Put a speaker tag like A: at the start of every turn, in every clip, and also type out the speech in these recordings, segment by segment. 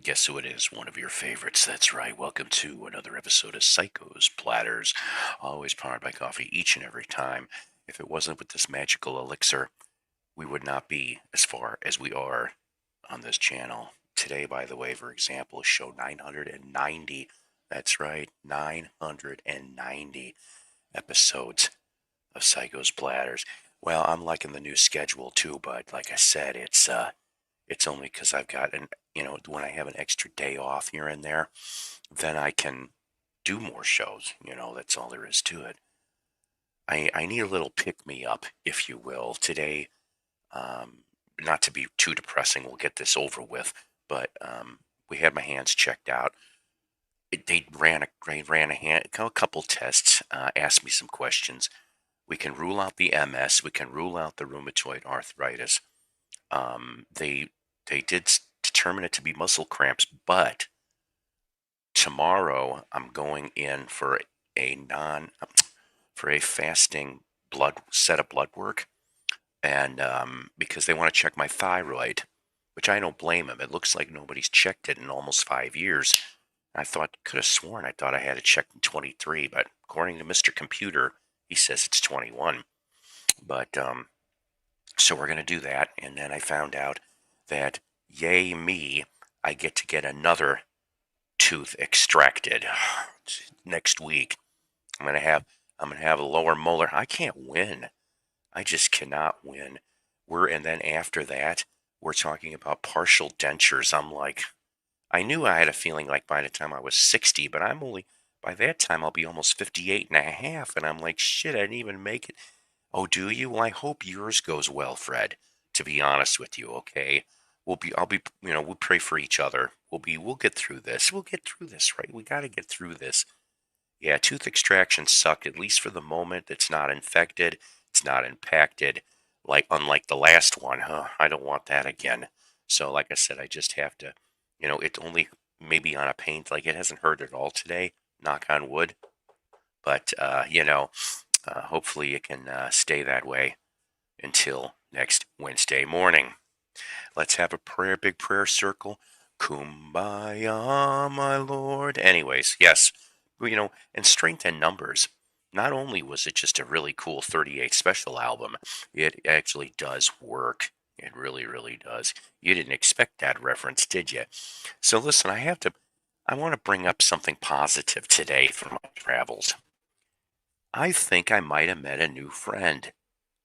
A: Guess who it is? One of your favorites. That's right. Welcome to another episode of Psychos Platters, always powered by coffee each and every time. If it wasn't with this magical elixir, we would not be as far as we are on this channel. Today, by the way, for example, is show 990. That's right, 990 episodes of Psychos Platters. Well, I'm liking the new schedule too, but like I said, it's only because I've got when I have an extra day off here and there, then I can do more shows. That's all there is to it. I need a little pick me up, if you will, today. Not to be too depressing, we'll get this over with, but we had my hands checked out. They ran a couple tests, asked me some questions. We can rule out the MS, we can rule out the rheumatoid arthritis. They did determine it to be muscle cramps, but tomorrow I'm going in for a fasting set of blood work, and because they want to check my thyroid, which I don't blame them. It looks like nobody's checked it in almost 5 years. I could have sworn I thought I had it checked in 23, but according to Mr. Computer, he says it's 21. But so we're going to do that, and then I found out that, yay me, I get another tooth extracted next week. I'm gonna have a lower molar. I can't win. I just cannot win. And then after that, we're talking about partial dentures. I'm like, I knew I had a feeling like by the time I was 60, but by that time I'll be almost 58 and a half, and I'm like, shit, I didn't even make it. Oh, do you? Well, I hope yours goes well, Fred, to be honest with you, okay? We'll pray for each other. We'll get through this. We'll get through this, right? We got to get through this. Yeah, tooth extractions suck, at least for the moment. It's not infected. It's not impacted. Unlike the last one, huh? I don't want that again. So, like I said, I just have to, it's only maybe on a pain, like it hasn't hurt at all today, knock on wood. But, hopefully it can stay that way until next Wednesday morning. Let's have a big prayer circle. Kumbaya, my Lord. Anyways, yes, and Strength in Numbers. Not only was it just a really cool 38 special album, it actually does work. It really, really does. You didn't expect that reference, did you? So listen, I want to bring up something positive today from my travels. I think I might have met a new friend.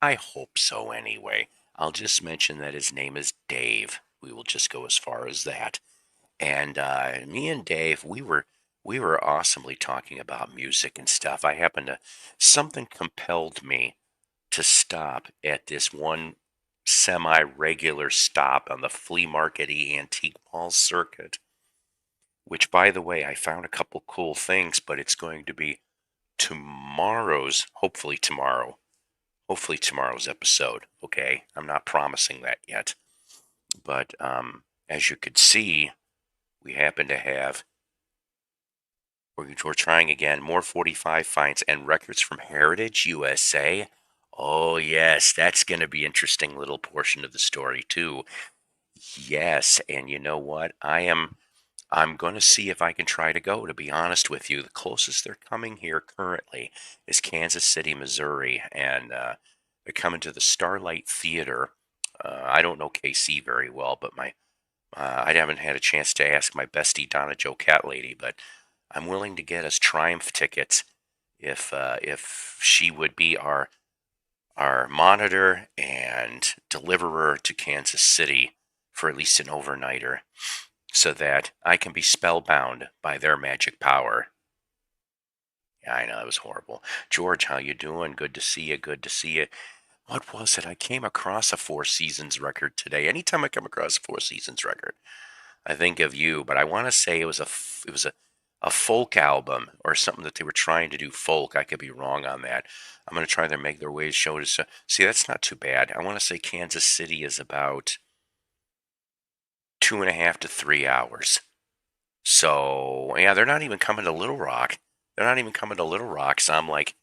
A: I hope so anyway. I'll just mention that his name is Dave. We will just go as far as that. And me and Dave, we were awesomely talking about music and stuff. Something compelled me to stop at this one semi-regular stop on the flea market-y antique mall circuit, which, by the way, I found a couple cool things, but it's going to be hopefully tomorrow's episode, okay? I'm not promising that yet. But as you could see, we happen to have, we're trying again, more 45 finds and records from Heritage USA. Oh, yes, that's going to be an interesting little portion of the story, too. Yes, and you know what? I'm going to see if I can try to go, to be honest with you. The closest they're coming here currently is Kansas City, Missouri, and they're coming to the Starlight Theater. I don't know KC very well, but I haven't had a chance to ask my bestie Donna Joe Cat Lady, but I'm willing to get us Triumph tickets if she would be our monitor and deliverer to Kansas City for at least an overnighter, so that I can be spellbound by their magic power. Yeah, I know, that was horrible. George, how you doing? Good to see you. Good to see you. What was it? I came across a Four Seasons record today. Anytime I come across a Four Seasons record, I think of you. But I want to say it was a a folk album or something that they were trying to do folk. I could be wrong on that. I'm going to try to make their ways show to see. That's not too bad. I want to say Kansas City is about 2.5 to 3 hours. So yeah, they're not even coming to Little Rock. They're not even coming to Little Rock. So I'm like,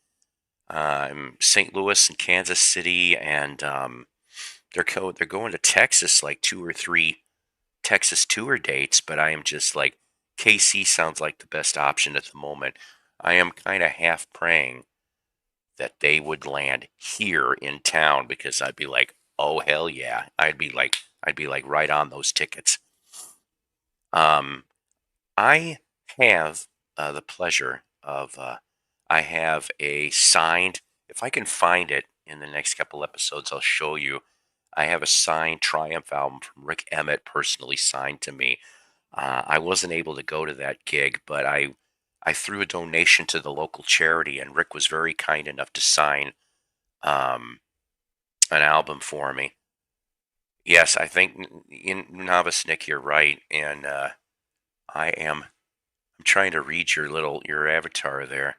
A: St. Louis and Kansas City, and they're going to Texas, like 2 or 3 Texas tour dates. But I am just like, KC sounds like the best option at the moment. I am kind of half praying that they would land here in town because I'd be like, oh hell yeah, I'd be like right on those tickets. Um, I have the pleasure of I have a signed. If I can find it in the next couple episodes, I'll show you. I have a signed Triumph album from Rick Emmett, personally signed to me. I wasn't able to go to that gig, but I threw a donation to the local charity, and Rick was very kind enough to sign um, an album for me. Yes, I think in Novice Nick, you're right, and I am. I'm trying to read your avatar there.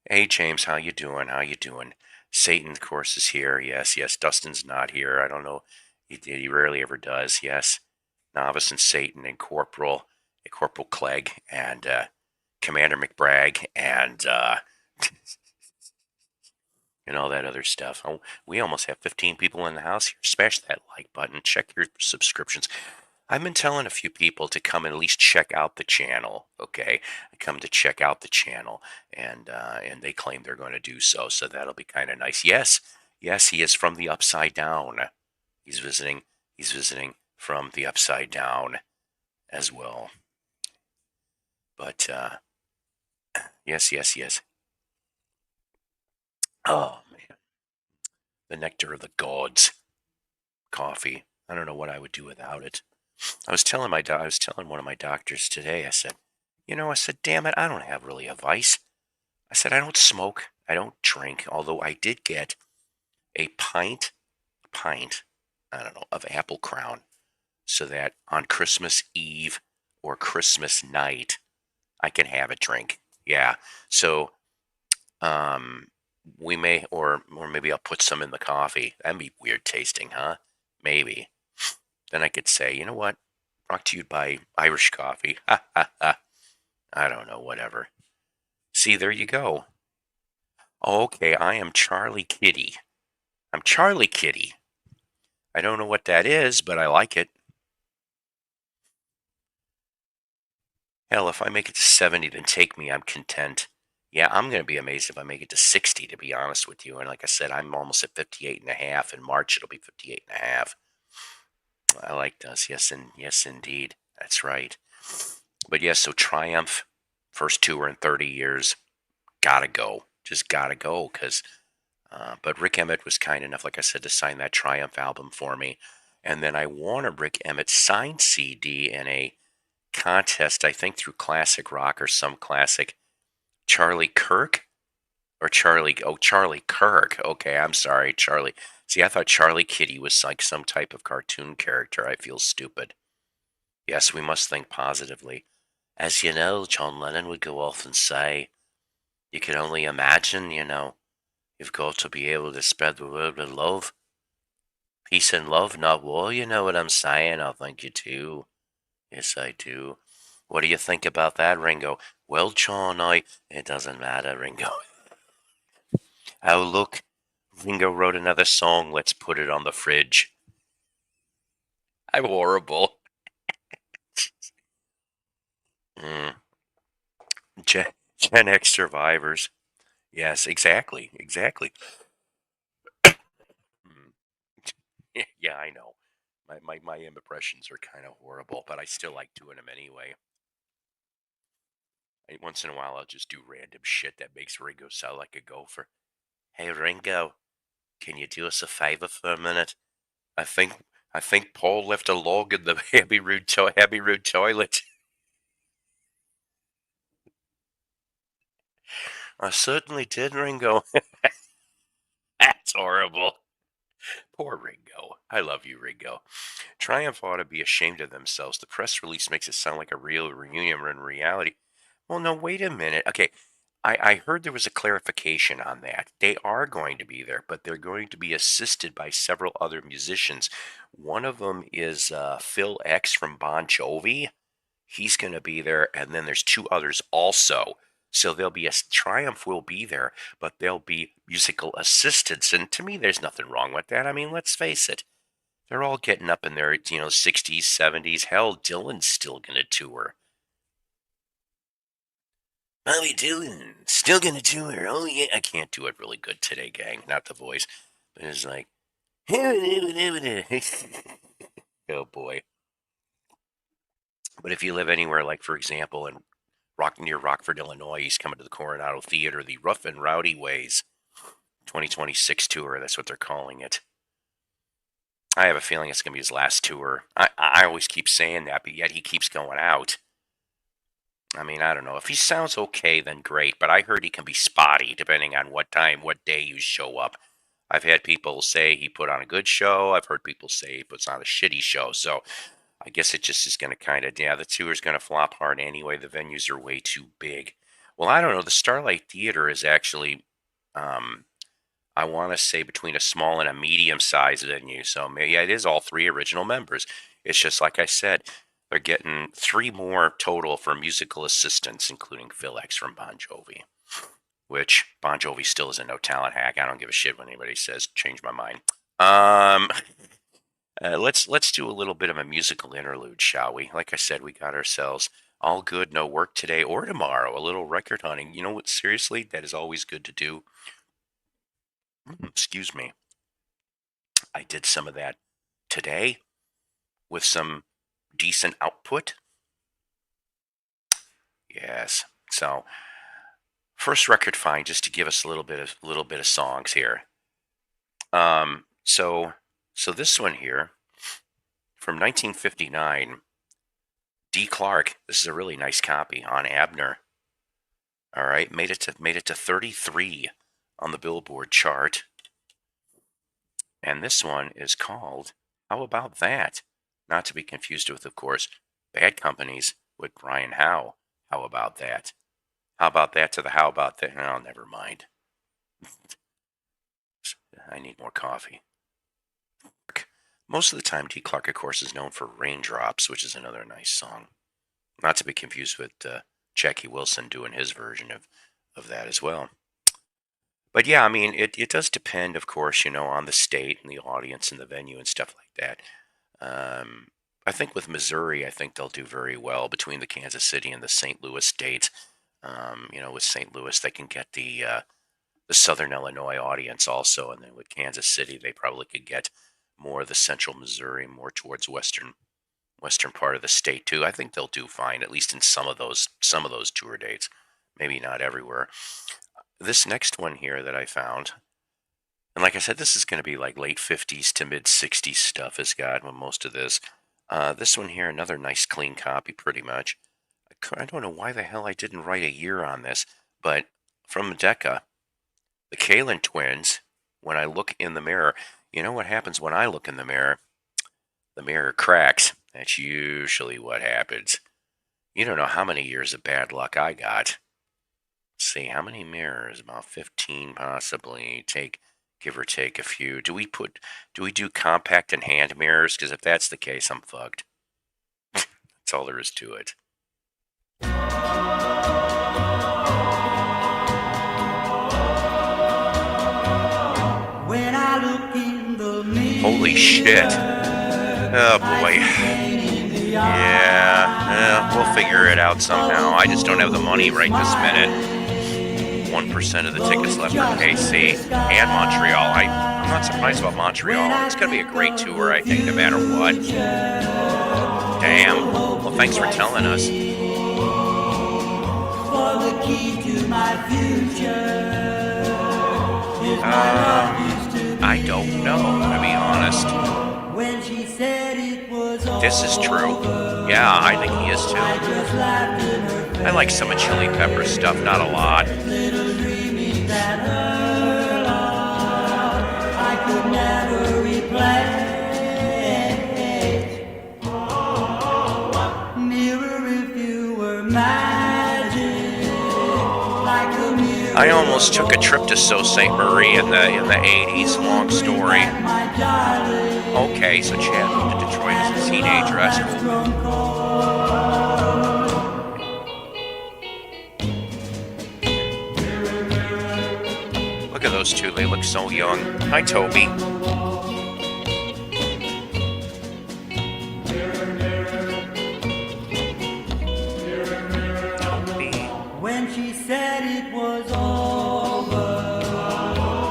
A: Hey James, how you doing? How you doing? Satan, of course, is here. Yes, yes. Dustin's not here. I don't know. He rarely ever does. Yes. Novice and Satan and Corporal Clegg and Commander McBragg and all that other stuff. Oh, we almost have 15 people in the house here. Smash that like button. Check your subscriptions. I've been telling a few people to come and at least check out the channel. Okay, come to check out the channel, and they claim they're going to do so. So that'll be kind of nice. Yes, yes, he is from the Upside Down. He's visiting. He's visiting from the Upside Down as well. But yes, yes, yes. Oh man, the nectar of the gods, coffee. I don't know what I would do without it. I was telling one of my doctors today. I said, I said, damn it, I don't have really a vice. I said, I don't smoke, I don't drink. Although I did get a pint, I don't know, of Apple Crown, so that on Christmas Eve or Christmas night I can have a drink. Yeah. So um, we may, or maybe I'll put some in the coffee. That'd be weird tasting, huh? Maybe. Then I could say, you know what? Brought to you by Irish Coffee. Ha ha ha. I don't know, whatever. See, there you go. Okay, I am Charlie Kitty. I'm Charlie Kitty. I don't know what that is, but I like it. Hell, if I make it to 70, then take me. I'm content. Yeah, I'm going to be amazed if I make it to 60, to be honest with you. And like I said, I'm almost at 58 and a half. In March, it'll be 58 and a half. I like those. Yes, and yes, indeed. That's right. But yes, so Triumph, first tour in 30 years. Gotta go. Just gotta go. But Rick Emmett was kind enough, like I said, to sign that Triumph album for me. And then I won a Rick Emmett signed CD in a contest, I think through Classic Rock or some classic. Charlie Kirk Charlie Kirk. Okay, I'm sorry, Charlie. See, I thought Charlie Kitty was like some type of cartoon character. I feel stupid. Yes, we must think positively. As you know, John Lennon would go off and say, you can only imagine, you've got to be able to spread the word with love. Peace and love, not war, you know what I'm saying? I think you do. Yes, I do. What do you think about that, Ringo? Well, John, it doesn't matter, Ringo. Oh, look, Ringo wrote another song. Let's put it on the fridge. I'm horrible. Mm. Gen X survivors. Yes, exactly. Exactly. Mm. Yeah, I know. My impressions are kind of horrible, but I still like doing them anyway. Once in a while, I'll just do random shit that makes Ringo sound like a gopher. Hey, Ringo, can you do us a favor for a minute? I think I think Paul left a log in the Abbey Road toilet. I certainly did, Ringo. That's horrible. Poor Ringo. I love you, Ringo. Triumph ought to be ashamed of themselves. The press release makes it sound like a real reunion, when in reality, Well, no, wait a minute. Okay, I heard there was a clarification on that. They are going to be there, but they're going to be assisted by several other musicians. One of them is Phil X from Bon Jovi. He's going to be there, and then there's two others also. So there'll be Triumph will be there, but there'll be musical assistants. And to me, there's nothing wrong with that. I mean, let's face it. They're all getting up in their, 60s, 70s. Hell, Dylan's still going to tour. Bobby Dylan, still going to tour. Oh, yeah. I can't do it really good today, gang. Not the voice. But it's like, oh, boy. But if you live anywhere, like, for example, near Rockford, Illinois, he's coming to the Coronado Theater, the Rough and Rowdy Ways 2026 tour. That's what they're calling it. I have a feeling it's going to be his last tour. I always keep saying that, but yet he keeps going out. I mean, I don't know. If he sounds okay, then great, but I heard he can be spotty depending on what time, what day you show up. I've had people say he put on a good show. I've heard people say he puts on a shitty show. So I guess it just is going to kind of, the tour's going to flop hard anyway. The venues are way too big. Well, I don't know. The Starlight Theater is actually, I want to say, between a small and a medium-sized venue. So, yeah, it is all three original members. It's just like I said, they're getting three more total for musical assistants, including Phil X from Bon Jovi. Which, Bon Jovi still is a no-talent hack. I don't give a shit when anybody says, change my mind. Let's do a little bit of a musical interlude, shall we? Like I said, we got ourselves all good, no work today or tomorrow. A little record hunting. You know what? Seriously, that is always good to do. Excuse me. I did some of that today with some decent output. Yes. So, first record find, just to give us a little bit of songs here. So this one here from 1959, Dee Clark. This is a really nice copy on Abner. All right, made it to 33 on the Billboard chart. And this one is called How About That? Not to be confused with, of course, Bad Companies with Brian Howe. How about that? How about that to the how about that? Oh, never mind. I need more coffee. Most of the time, Dee Clark, of course, is known for Raindrops, which is another nice song. Not to be confused with Jackie Wilson doing his version of that as well. But yeah, I mean, it does depend, of course, on the state and the audience and the venue and stuff like that. I think with Missouri, I think they'll do very well between the Kansas City and the St. Louis states. With St. Louis, they can get the Southern Illinois audience also, and then with Kansas City, they probably could get more of the Central Missouri, more towards western part of the state too. I think they'll do fine, at least in some of those tour dates. Maybe not everywhere. This next one here that I found, and like I said, this is going to be like late 50s to mid 60s stuff has got most of this. This one here, another nice clean copy, pretty much. I don't know why the hell I didn't write a year on this, but from Decca, the Kalin Twins. When I look in the mirror, you know what happens when I look in the mirror? The mirror cracks. That's usually what happens. You don't know how many years of bad luck I got. Let's see, how many mirrors? About 15 possibly. Give or take a few. Do we do compact and hand mirrors? Because if that's the case, I'm fucked. That's all there is to it. Holy shit. Oh boy. Yeah, we'll figure it out somehow. I just don't have the money right this minute. 1% of the tickets left for KC and Montreal. I'm not surprised about Montreal. It's going to be a great tour, I think, no matter what. Damn. Well, thanks for telling us. I don't know, to be honest. This is true. Yeah, I think he is too. I like some of Chili Pepper's stuff, not a lot. I almost took a trip to Sault Ste. Marie in the 80s. Long story. Okay, so Chad moved to Detroit as a teenager. That's cool. Look at those two. They look so young. Hi, Toby. Toby.
B: When she said it was over,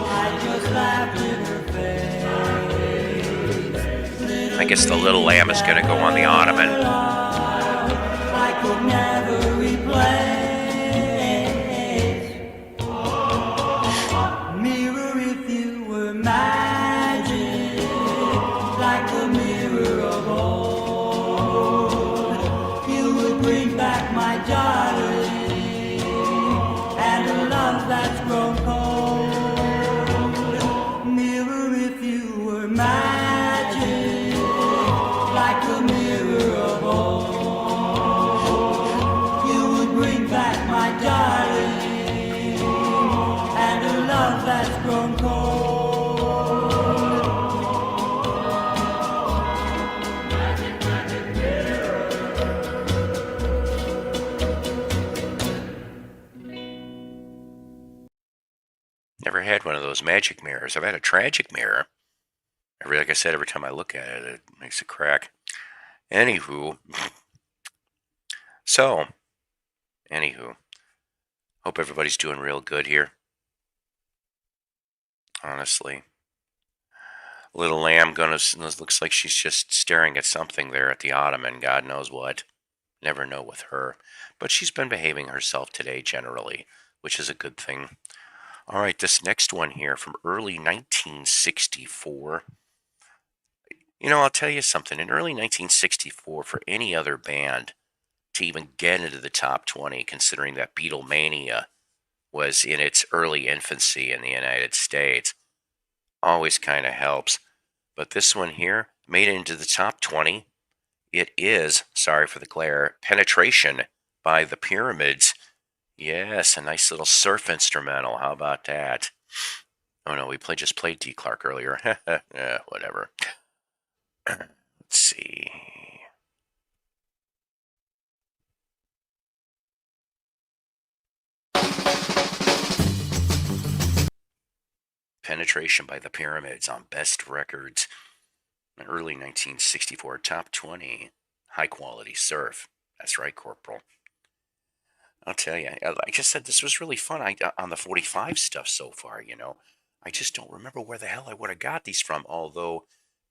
B: I just laughed in her face.
A: I guess the little lamb is going to go on the ottoman.
B: I could never replace. Mirror, if you were magic, like the mirror of old, you would bring back my darling and a love that's grown cold. Mirror, if you were magic, like the mirror of old, you would bring back my darling and a love that's grown cold.
A: Never had one of those magic mirrors. I've had a tragic mirror. Like I said, every time I look at it, it makes a crack. Anywho. So, hope everybody's doing real good here. Honestly. Little lamb looks like she's just staring at something there at the ottoman. God knows what. Never know with her. But she's been behaving herself today generally, which is a good thing. All right, this next one here from early 1964. You know, I'll tell you something. In early 1964, for any other band to even get into the top 20, considering that Beatlemania was in its early infancy in the United States, always kind of helps. But this one here made it into the top 20. It is, sorry for the glare, Penetration by the Pyramids. Yes, a nice little surf instrumental. How about that? Oh no, we just played D. Clark earlier. Yeah, whatever. Let's see. Penetration by the Pyramids on Best Records. Early 1964, top 20. High quality surf. That's right, Corporal. I'll tell you, like I said, this was really fun on the 45 stuff so far, you know. I just don't remember where the hell I would have got these from, although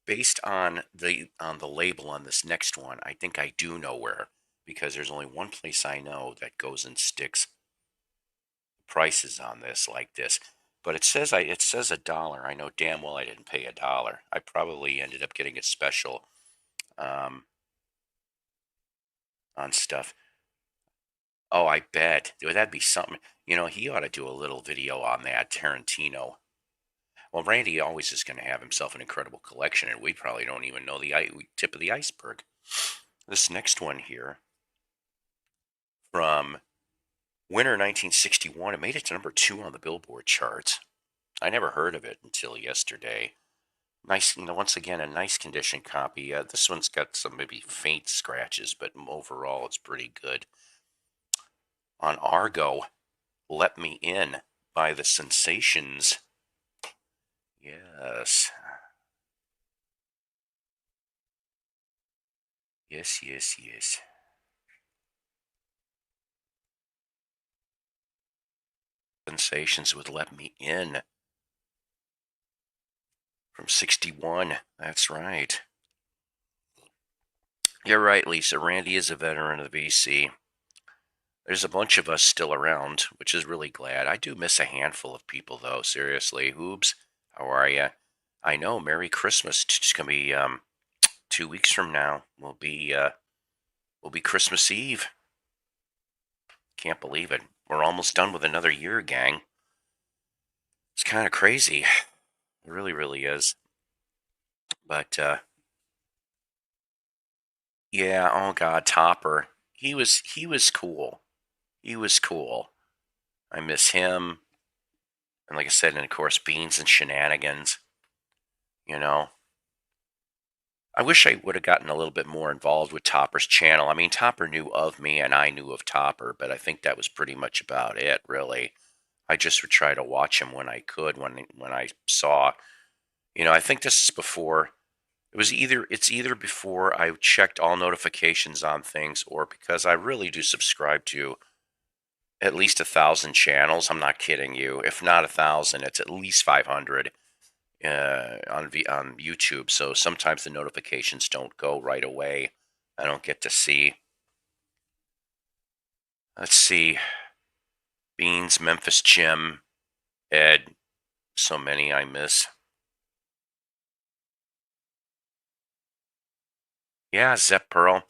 A: based on the label on this next one, I think I do know where, because there's only one place I know that goes and sticks prices on this like this. But it says $1. I know damn well I didn't pay $1. I probably ended up getting a special on stuff. Oh, I bet. That'd be something. You know, he ought to do a little video on that, Tarantino. Well, Randy always is going to have himself an incredible collection, and we probably don't even know the tip of the iceberg. This next one here, from winter 1961, it made it to number 2 on the Billboard charts. I never heard of it until yesterday. Nice, you know, once again, a nice condition copy. This one's got some maybe faint scratches, but overall it's pretty good. On Argo, Let Me In by the Sensations. Yes. Yes, yes, yes. Sensations with Let Me In. From 61. That's right. You're right, Lisa. Randy is a veteran of the BC. There's a bunch of us still around, which is really glad. I do miss a handful of people, though. Seriously. Hoobs, how are you? I know. Merry Christmas. It's going to be 2 weeks from now. Will be Christmas Eve. Can't believe it. We're almost done with another year, gang. It's kind of crazy. It really, really is. But, yeah, oh God, Topper. He was cool. He was cool. I miss him. And like I said, and of course, Beans and Shenanigans, you know. I wish I would have gotten a little bit more involved with Topper's channel. I mean, Topper knew of me and I knew of Topper, but I think that was pretty much about it, really. I just would try to watch him when I could, when I saw. I think this is before. It's either before I checked all notifications on things, or because I really do subscribe to at least 1,000 channels. I'm not kidding you. If not 1,000, it's at least 500 on YouTube. So sometimes the notifications don't go right away. I don't get to see. Let's see. Beans, Memphis Jim, Ed. So many I miss. Yeah, Zep Pearl.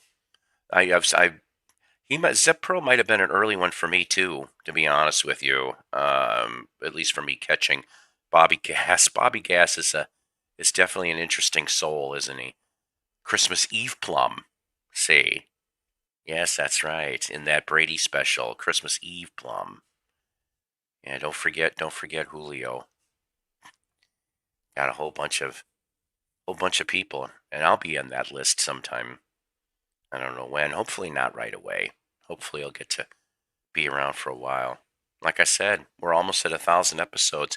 A: Zep Pearl might have been an early one for me too, to be honest with you. At least for me catching Bobby Gas. Bobby Gas is definitely an interesting soul, isn't he? Christmas Eve Plum. See, yes, that's right. In that Brady special, Christmas Eve Plum. Yeah, don't forget Julio. Got a whole bunch of people, and I'll be on that list sometime. I don't know when. Hopefully not right away. Hopefully I'll get to be around for a while. Like I said, we're almost at 1,000 episodes.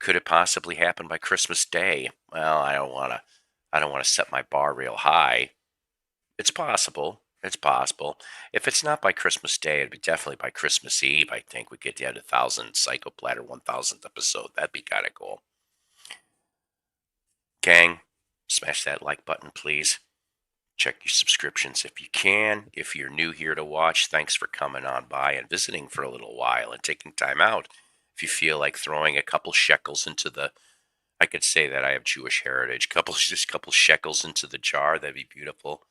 A: Could it possibly happen by Christmas Day? Well, I don't want to set my bar real high. It's possible. It's possible. If it's not by Christmas Day, it'd be definitely by Christmas Eve. I think we get to 1,000 Psycho Platter 1,000th episode. That'd be kind of cool. Gang, smash that like button, please. Check your subscriptions if you can. If you're new here to watch, thanks for coming on by and visiting for a little while and taking time out. If you feel like throwing a couple shekels into the, I could say that I have Jewish heritage, just a couple shekels into the jar, that'd be beautiful.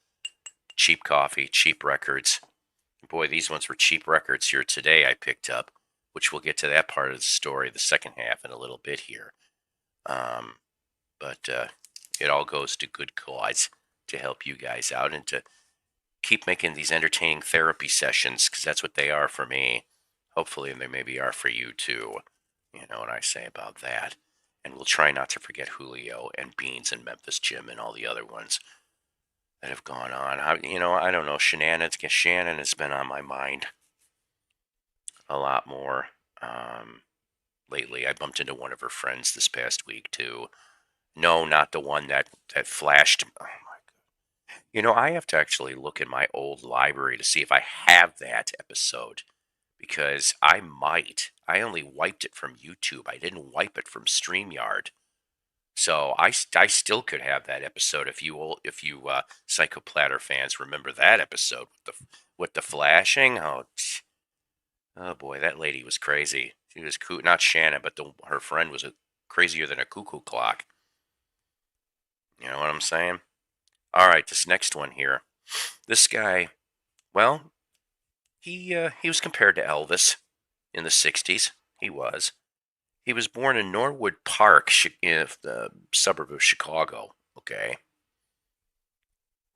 A: Cheap coffee, cheap records. Boy, these ones were cheap records here today I picked up, which we'll get to that part of the story, the second half, in a little bit here. But it all goes to good cause to help you guys out and to keep making these entertaining therapy sessions, because that's what they are for me. Hopefully, they maybe are for you too. You know what I say about that. And we'll try not to forget Julio and Beans and Memphis Jim and all the other ones that have gone on. I don't know. Shannon has been on my mind a lot more lately. I bumped into one of her friends this past week too. No, not the one that flashed. Oh my God. I have to actually look in my old library to see if I have that episode, because I might. I only wiped it from YouTube. I didn't wipe it from StreamYard. So I still could have that episode if you Psycho Platter fans remember that episode with the flashing. Oh boy, that lady was crazy. She was not Shannon, but her friend was crazier than a cuckoo clock. You know what I'm saying? All right, this next one here. This guy, well, he was compared to Elvis in the 60s. He was. He was born in Norwood Park, in the suburb of Chicago. Okay.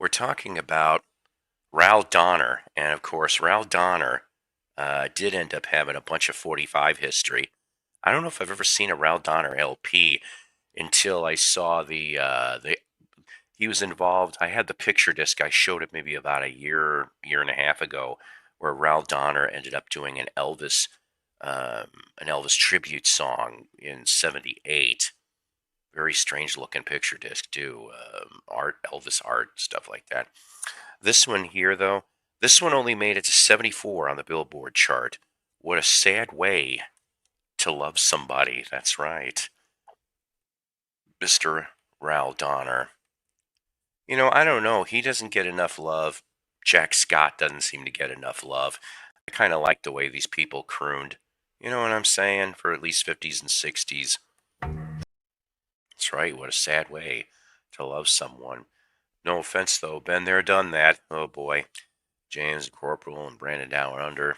A: We're talking about Ral Donner. And of course, Ral Donner did end up having a bunch of 45 history. I don't know if I've ever seen a Ral Donner LP until I saw he was involved. I had the picture disc. I showed it maybe about a year and a half ago, where Ral Donner ended up doing an Elvis tribute song in '78. Very strange looking picture disc too. Elvis art, stuff like that. This one here, though, this one only made it to 74 on the Billboard chart. What a sad way to love somebody. That's right. Mr. Ral Donner. I don't know. He doesn't get enough love. Jack Scott doesn't seem to get enough love. I kind of like the way these people crooned. You know what I'm saying? For at least 50s and 60s. That's right. What a sad way to love someone. No offense, though. Been there, done that. Oh, boy. James Corporal and Brandon Down Under.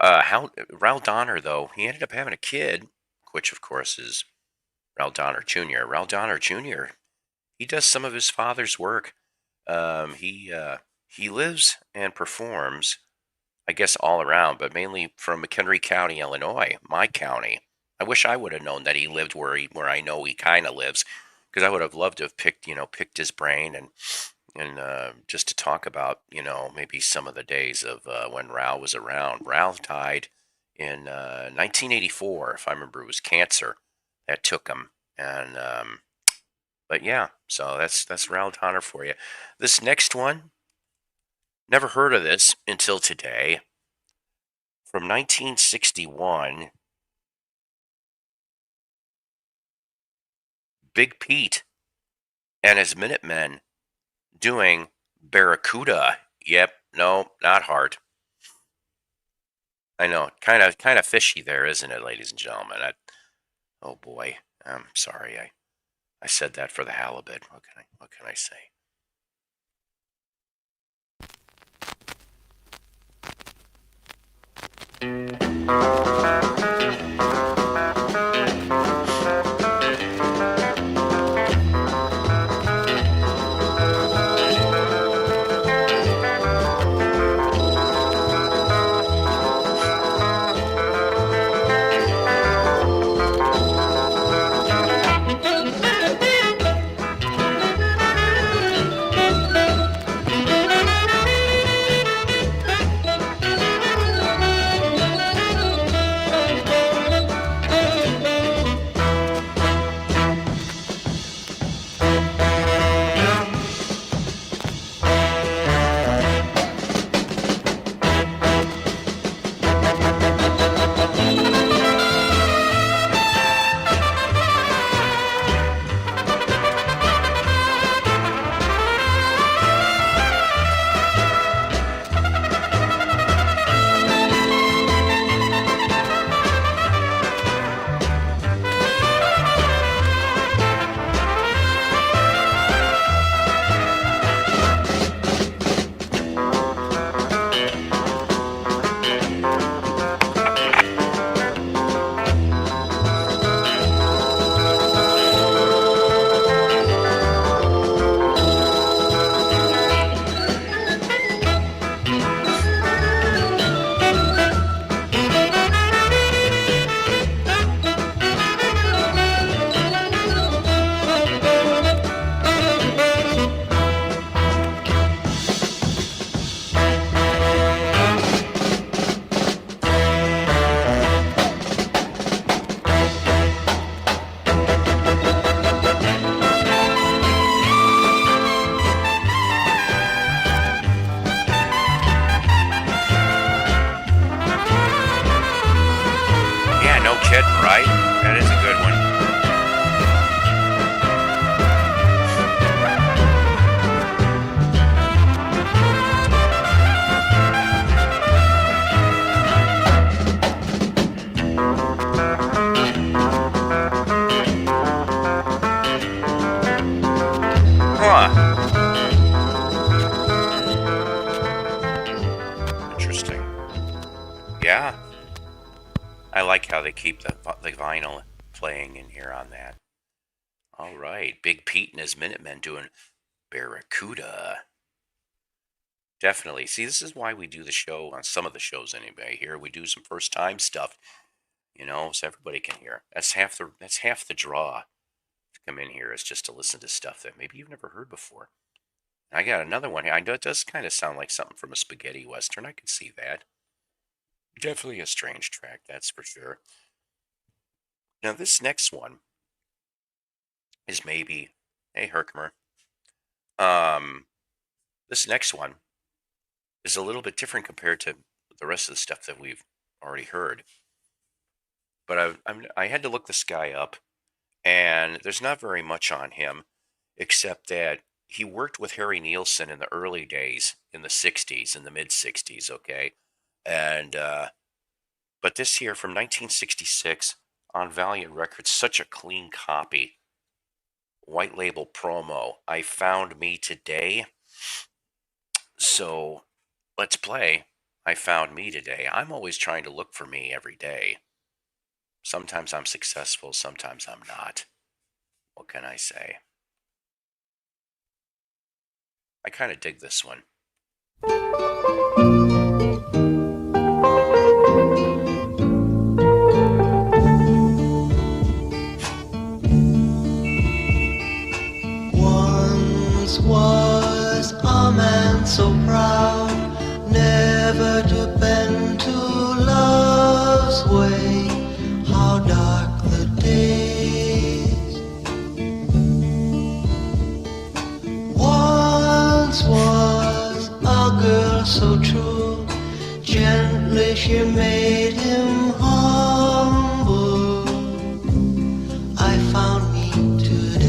A: Ral Donner, though, he ended up having a kid, which, of course, is Ral Donner Jr. Ral Donner Jr., he does some of his father's work. He lives and performs I guess all around, but mainly from McHenry County, Illinois, my county. I wish I would have known that he lived where I know he kind of lives, because I would have loved to have picked his brain and just to talk about maybe some of the days of when Ralph was around. Ralph died in 1984, if I remember. It was cancer that took him, and but yeah, so that's Ralph Donner for you. This next one, never heard of this until today. From 1961, Big Pete and his Minutemen doing Barracuda. Yep, no, not hard. I know, kind of fishy there, isn't it, ladies and gentlemen? Oh boy, I'm sorry. I said that for the halibut. What can I say? Yeah, no kidding, right? That is a good one. Huh. Interesting. Yeah. I like how they keep the vinyl playing in here on that. All right. Big Pete and his Minutemen doing Barracuda. Definitely. See, this is why we do the show on some of the shows anyway. Here we do some first time stuff, so everybody can hear. That's half the draw to come in here is just to listen to stuff that maybe you've never heard before. I got another one here. I know it does kind of sound like something from a spaghetti western. I can see that. Definitely a strange track, that's for sure. Now this next one is maybe, hey Herkimer. Um, this next one is a little bit different compared to the rest of the stuff that we've already heard. But I had to look this guy up, and there's not very much on him, except that he worked with Harry Nielsen in the early days, in the '60s, in the mid '60s. Okay, and but this here from 1966 on Valiant Records, such a clean copy, white label promo. I Found Me Today. So let's play I Found Me Today. I'm always trying to look for me every day. Sometimes I'm successful, sometimes I'm not. What can I say? I kind of dig this one.
B: love's way, how dark the days. Once was a girl so true, gently she made him humble. I found me today.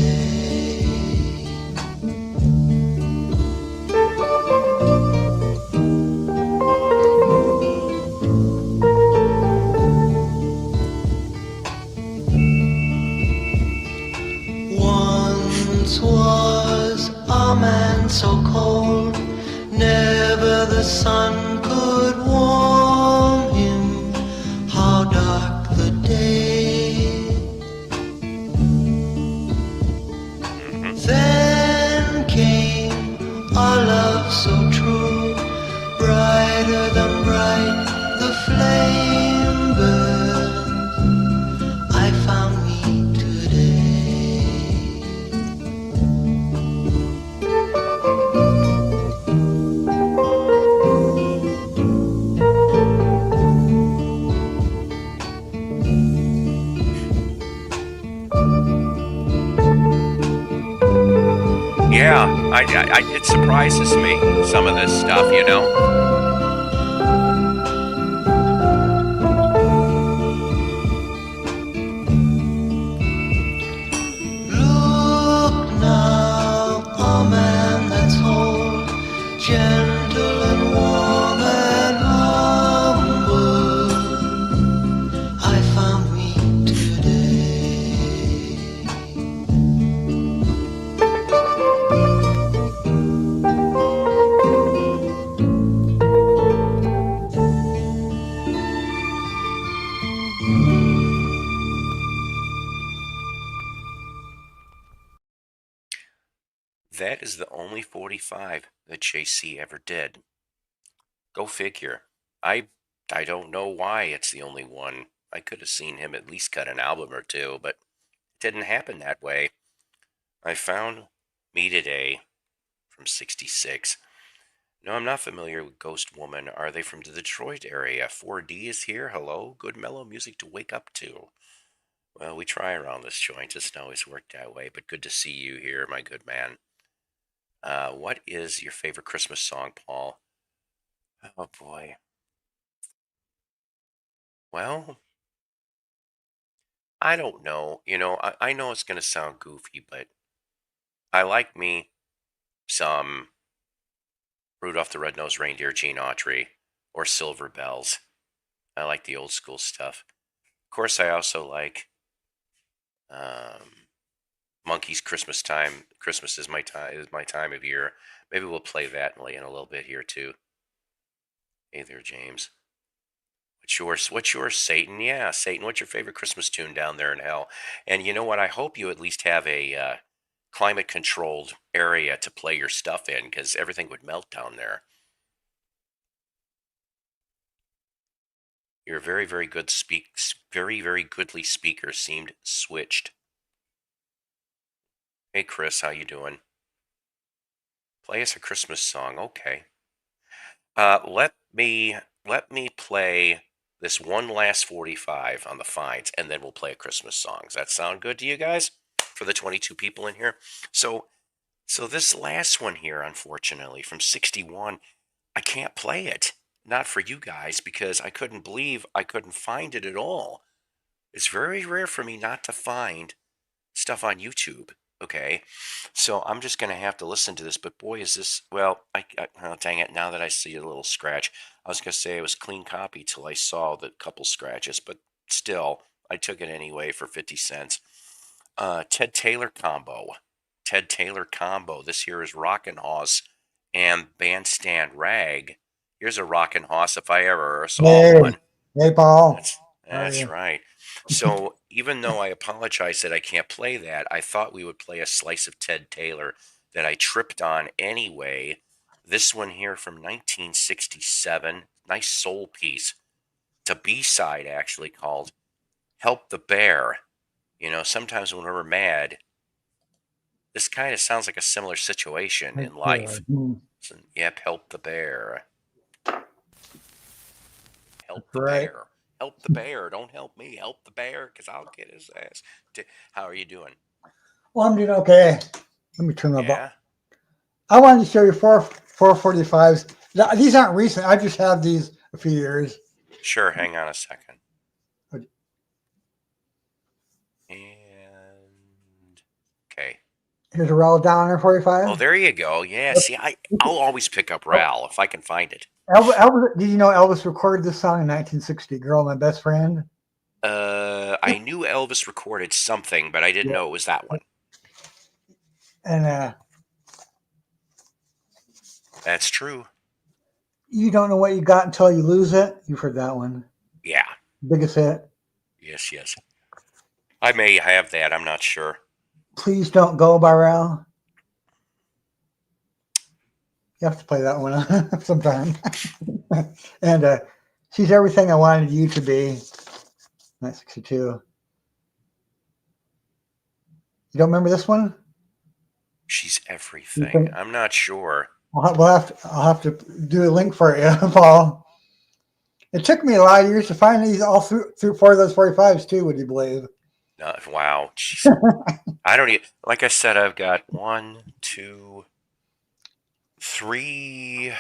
B: Once was a man so cold, never the sun could warm him. How dark the day. Then came a love so true, brighter than bright the flame burns. I found me today.
A: Yeah, it surprises me, some of this stuff, you know?
B: Look now, a man that's whole, gentle and warm and humble. I found me today.
A: That is the only 45 that JC ever did. Go figure. I don't know why it's the only one. I could have seen him at least cut an album or two, but it didn't happen that way. I found Me Today from 66. No, I'm not familiar with Ghost Woman. Are they from the Detroit area? 4D is here. Hello. Good mellow music to wake up to. Well, we try around this joint. It doesn't always work that way, but good to see you here, my good man. What is your favorite Christmas song, Paul? Oh boy. Well, I don't know. You know, I know it's going to sound goofy, but I like me some Rudolph the Red-Nosed Reindeer, Gene Autry, or Silver Bells. I like the old school stuff. Of course, I also like Monkey's Christmas Time. Christmas is my time of year. Maybe we'll play that in a little bit here too. Hey there, James. What's yours, Satan? Yeah, Satan. What's your favorite Christmas tune down there in hell? And you know what? I hope you at least have a climate-controlled area to play your stuff in, because everything would melt down there. Your very, very good very, very goodly speaker seemed switched. Hey, Chris, how you doing? Play us a Christmas song, okay? Let me play this one last 45 on the Fines, and then we'll play a Christmas song. Does that sound good to you guys? For the 22 people in here. So this last one here, unfortunately, from 61, I can't play it. Not for you guys, because I couldn't believe I couldn't find it at all. It's very rare for me not to find stuff on YouTube. Okay, so I'm just going to have to listen to this, but boy, is this, well, oh, dang it, now that I see a little scratch, I was going to say it was clean copy till I saw the couple scratches, but still, I took it anyway for 50 cents. Ted Taylor combo. This here is Rockin' Hoss and Bandstand Rag. Here's a Rockin' Hoss if I ever saw one.
C: Hey, Paul.
A: That's right. So even though I apologize that I can't play that, I thought we would play a slice of Ted Taylor that I tripped on anyway. This one here from 1967, nice soul piece. It's a B-side actually called Help the Bear. You know, sometimes when we're mad, this kind of sounds like a similar situation in life. So, yep, Help the Bear. Help the Bear. Help the bear. Don't help me. Help the bear, because I'll get his ass. How are you doing?
C: Well, I'm doing okay. Let me turn my volume.
A: Yeah.
C: I wanted to show you 445s. These aren't recent. I just have these a few years.
A: Sure. Hang on a second.
C: Okay.
A: And okay.
C: Here's a Rel Downer 45.
A: Oh, there you go. Yeah. See, I'll always pick up Ral if I can find it.
C: Elvis, did you know Elvis recorded this song in 1960? Girl, My Best Friend.
A: I knew Elvis recorded something, but I didn't know it was that one.
C: And
A: That's true.
C: You don't know what you got until you lose it. You've heard that one.
A: Yeah.
C: Biggest hit.
A: Yes. I may have that. I'm not sure.
C: Please Don't Go by Rel. You have to play that one sometime. And She's Everything I Wanted You to Be. 1962. You don't remember this one?
A: She's Everything. I'm not sure.
C: I'll have to do a link for you, Paul. It took me a lot of years to find these all through 4 of those 45s too. Would you believe?
A: Wow. I don't even. Like I said, I've got 1, 2, 3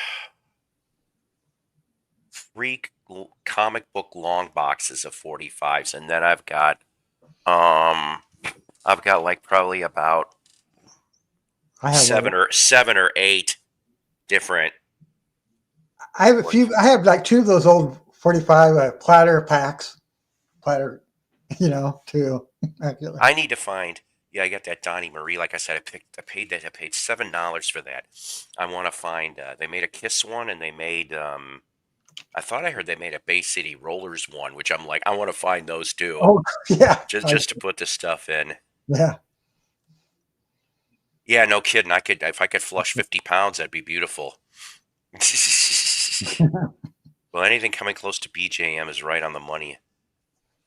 A: comic book long boxes of 45s, and then I've got like probably about seven or eight different.
C: I have a few. I have like 2 of those old 45 platter packs. Platter, too. Actually.
A: I need to find. Yeah, I got that Donnie Marie. Like I said, I paid $7 for that. I want to find. They made a Kiss one, and they made. I thought I heard they made a Bay City Rollers one, which I'm like, I want to find those too.
C: Oh yeah.
A: Just to put the stuff in.
C: Yeah.
A: Yeah, no kidding. If I could flush 50 pounds, that'd be beautiful. Well, anything coming close to BJM is right on the money.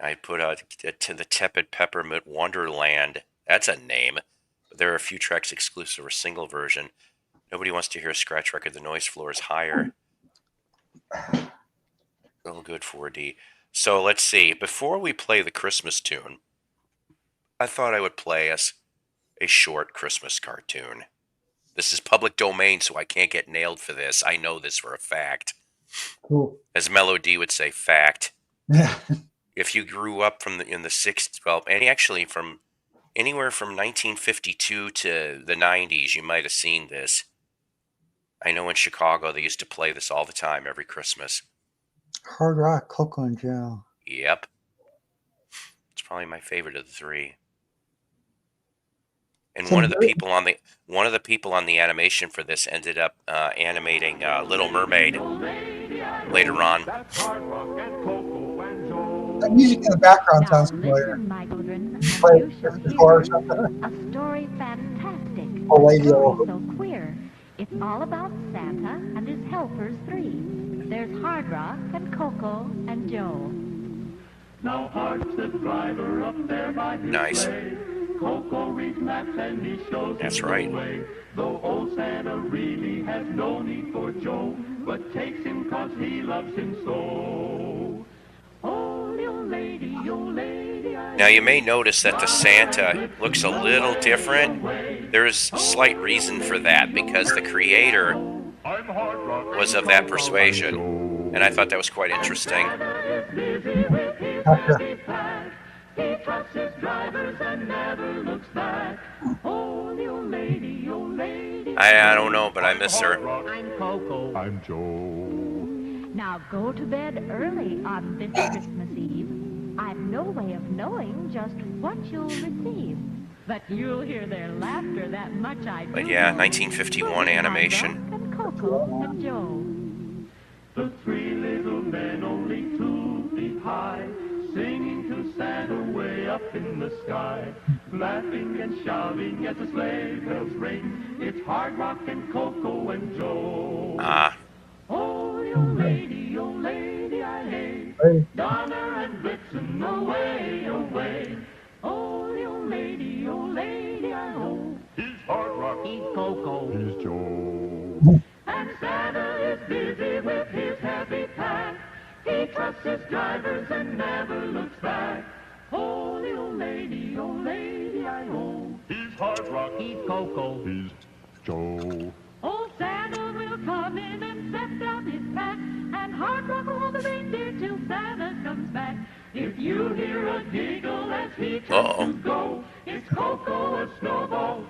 A: I put to the Tepid Peppermint Wonderland. That's a name. But there are a few tracks exclusive or single version. Nobody wants to hear a scratch record. The noise floor is higher. Oh, good 4D. So let's see. Before we play the Christmas tune, I thought I would play us a short Christmas cartoon. This is public domain, so I can't get nailed for this. I know this for a fact.
C: Cool.
A: As Melody would say, fact.
C: Yeah.
A: If you grew up in the 60s, well, and actually from anywhere from 1952 to the 90s, you might have seen this. I know in Chicago they used to play this all the time every Christmas.
C: Hard Rock, Coco and Joe.
A: Yep. It's probably my favorite of the 3. And one of the people on the animation for this ended up animating Little Mermaid later on.
C: The music in the background sounds familiar. Play or something.
D: A story fantastic.
C: Oh, lady.
D: So queer. It's all about Santa and his helpers 3. There's Hard Rock and Coco and Joe.
E: Now Hart's the driver up there by his
A: Nice.
E: sleigh. Coco reads maps and he shows
A: That's
E: him
A: right.
E: the way. Though old Santa really has no need for Joe, but takes him 'cause he loves him so. Oh, lady,
A: Now you may notice that the Santa looks a little different. There's slight reason for that because the creator was of that persuasion, and I thought that was quite interesting.
C: Gotcha.
E: He trusts his drivers and never looks back. Oh, lady,
A: I don't know, but I miss her.
D: I'm Coco.
E: I'm Joe.
D: Now go to bed early on this Christmas Eve. I've no way of knowing just what you'll receive. But you'll hear their laughter, that much I do.
A: But yeah,
D: know.
A: 1951 animation.
D: And Coco and Joe.
E: The 3 little men, only 2 feet high, singing to Santa way up in the sky, laughing and shouting as the sleigh bells ring. It's Hard Rock and Coco and Joe. Oh, lady, I hate
C: Hey.
E: Donner and Blitzen, away, away. Oh, lady, I hope. He's Hard Rock.
D: He's Coco.
E: He's Joe. And Santa is busy with his happy pack. He trusts his drivers and never looks back. Holy old lady, I-O. He's hard rock. He's Coco. He's Joe.
D: Old Santa will come in and set down his pack and hard rock all the reindeer till Santa comes back.
E: If you hear a giggle as he turns
A: Uh-oh.
E: to go, it's Coco, a Snowball,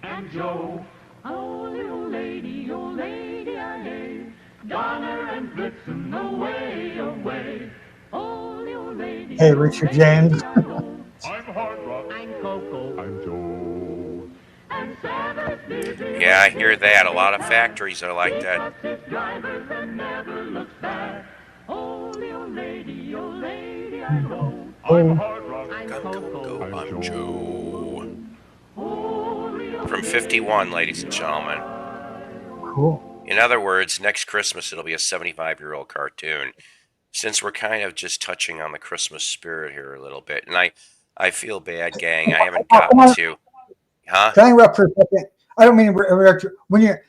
E: and Joe. Holy old lady, I-A. Donner and Blitzen, away, away. Holy old lady.
C: Hey, Richard James.
E: I'm Hard Rock. I'm Coco. I'm Joe. And Santa's busy.
A: Yeah, I hear that. A lot of factories are like that.
E: His drivers and never looks back. Holy old lady, I-O. I'm Hard Rock. I'm Coco.
A: I'm Joe. From 51, ladies and gentlemen.
C: Cool.
A: In other words, next Christmas it'll be a 75-year-old cartoon. Since we're kind of just touching on the Christmas spirit here a little bit, and I feel bad, gang. I haven't gotten to, huh?
C: Can I interrupt for a second? I don't mean to interrupt you. When you're,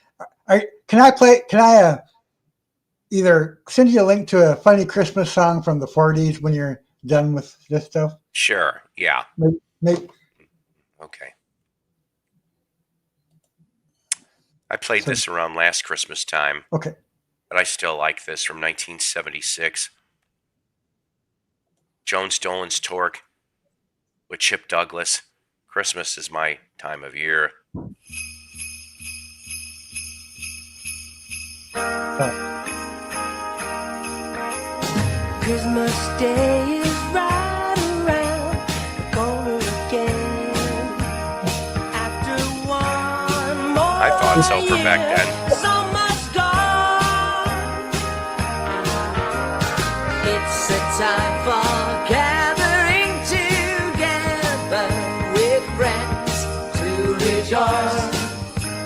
C: can I either send you a link to a funny Christmas song from the 40s when you're done with this stuff?
A: Sure. Yeah.
C: Maybe,
A: Okay. I played this around last Christmas time,
C: okay.
A: but I still like this from 1976. Jones Dolan's Torque with Chip Douglas. Christmas is my time of year.
B: Christmas Day is right around the corner again. After one more
A: I thought so for back then.
B: so much gone. It's a time for gathering together with friends to rejoice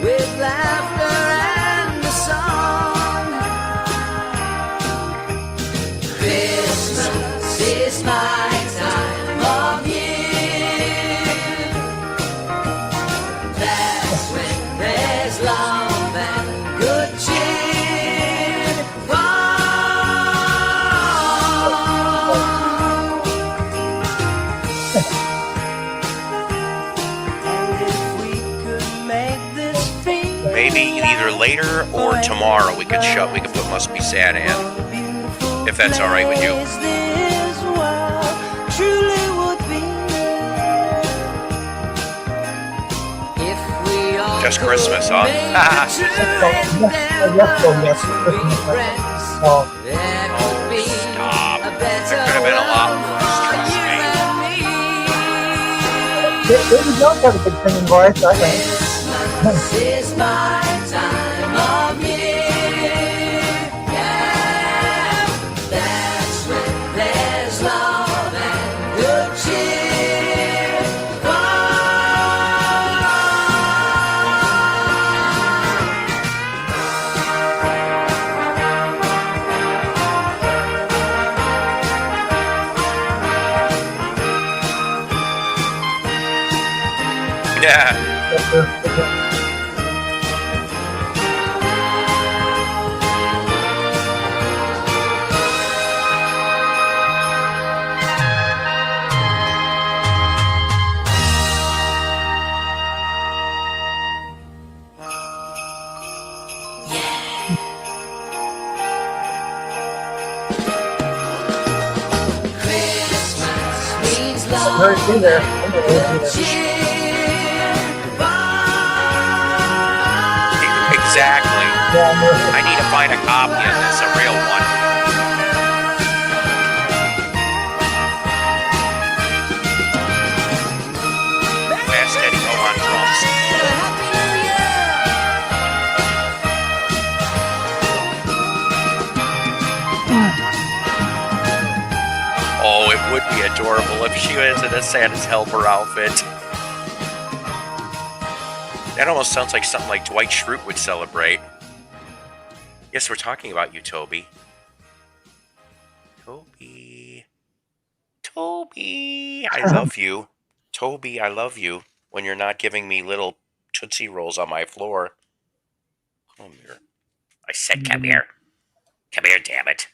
B: with laughter and the song. Christmas is my time of year. That's when there's love and good cheer. And if we could make this feel
A: Maybe either later or tomorrow we could put Must Be Sad in. If that's all right with you.
B: This world truly would be if we all
A: Just Christmas, huh?
C: Oh,
A: Stop. There could have been a lot worse, trust me.
C: Baby Jones has a good singing voice. I think.
B: This is my time of year. Yeah, that's when there's love and good cheer.
A: Yeah.
B: Christmas means love
C: Very good there.
B: and cheer.
A: Exactly.
C: Yeah,
A: I need to find a copy of this, a real one. Fast Eddie Go on drums.
B: Happy New Year.
A: Oh, it would be adorable if she was in a Santa's helper outfit. That almost sounds like something like Dwight Schrute would celebrate. Yes, we're talking about you, Toby. Toby. Toby. I love you. Toby, I love you. When you're not giving me little Tootsie Rolls on my floor. Come here. I said come here. Come here, damn it.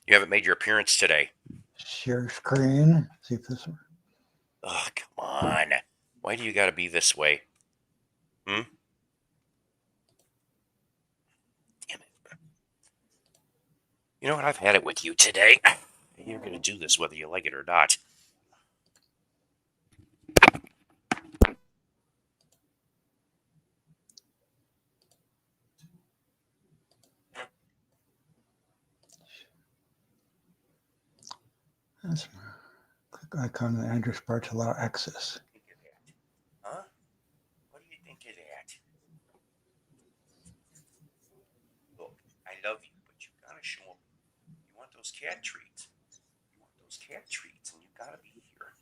A: You haven't made your appearance today.
C: Share screen. See if this.
A: Oh, come on. Why do you got to be this way? Hmm? Damn it. You know what? I've had it with you today. You're going to do this whether you like it or not.
C: That's click icon on the address bar to allow access.
A: Think of that. Huh? What do you think of that? Look, I love you, but you got to show them. You want those cat treats. You want those cat treats, and you got to be here.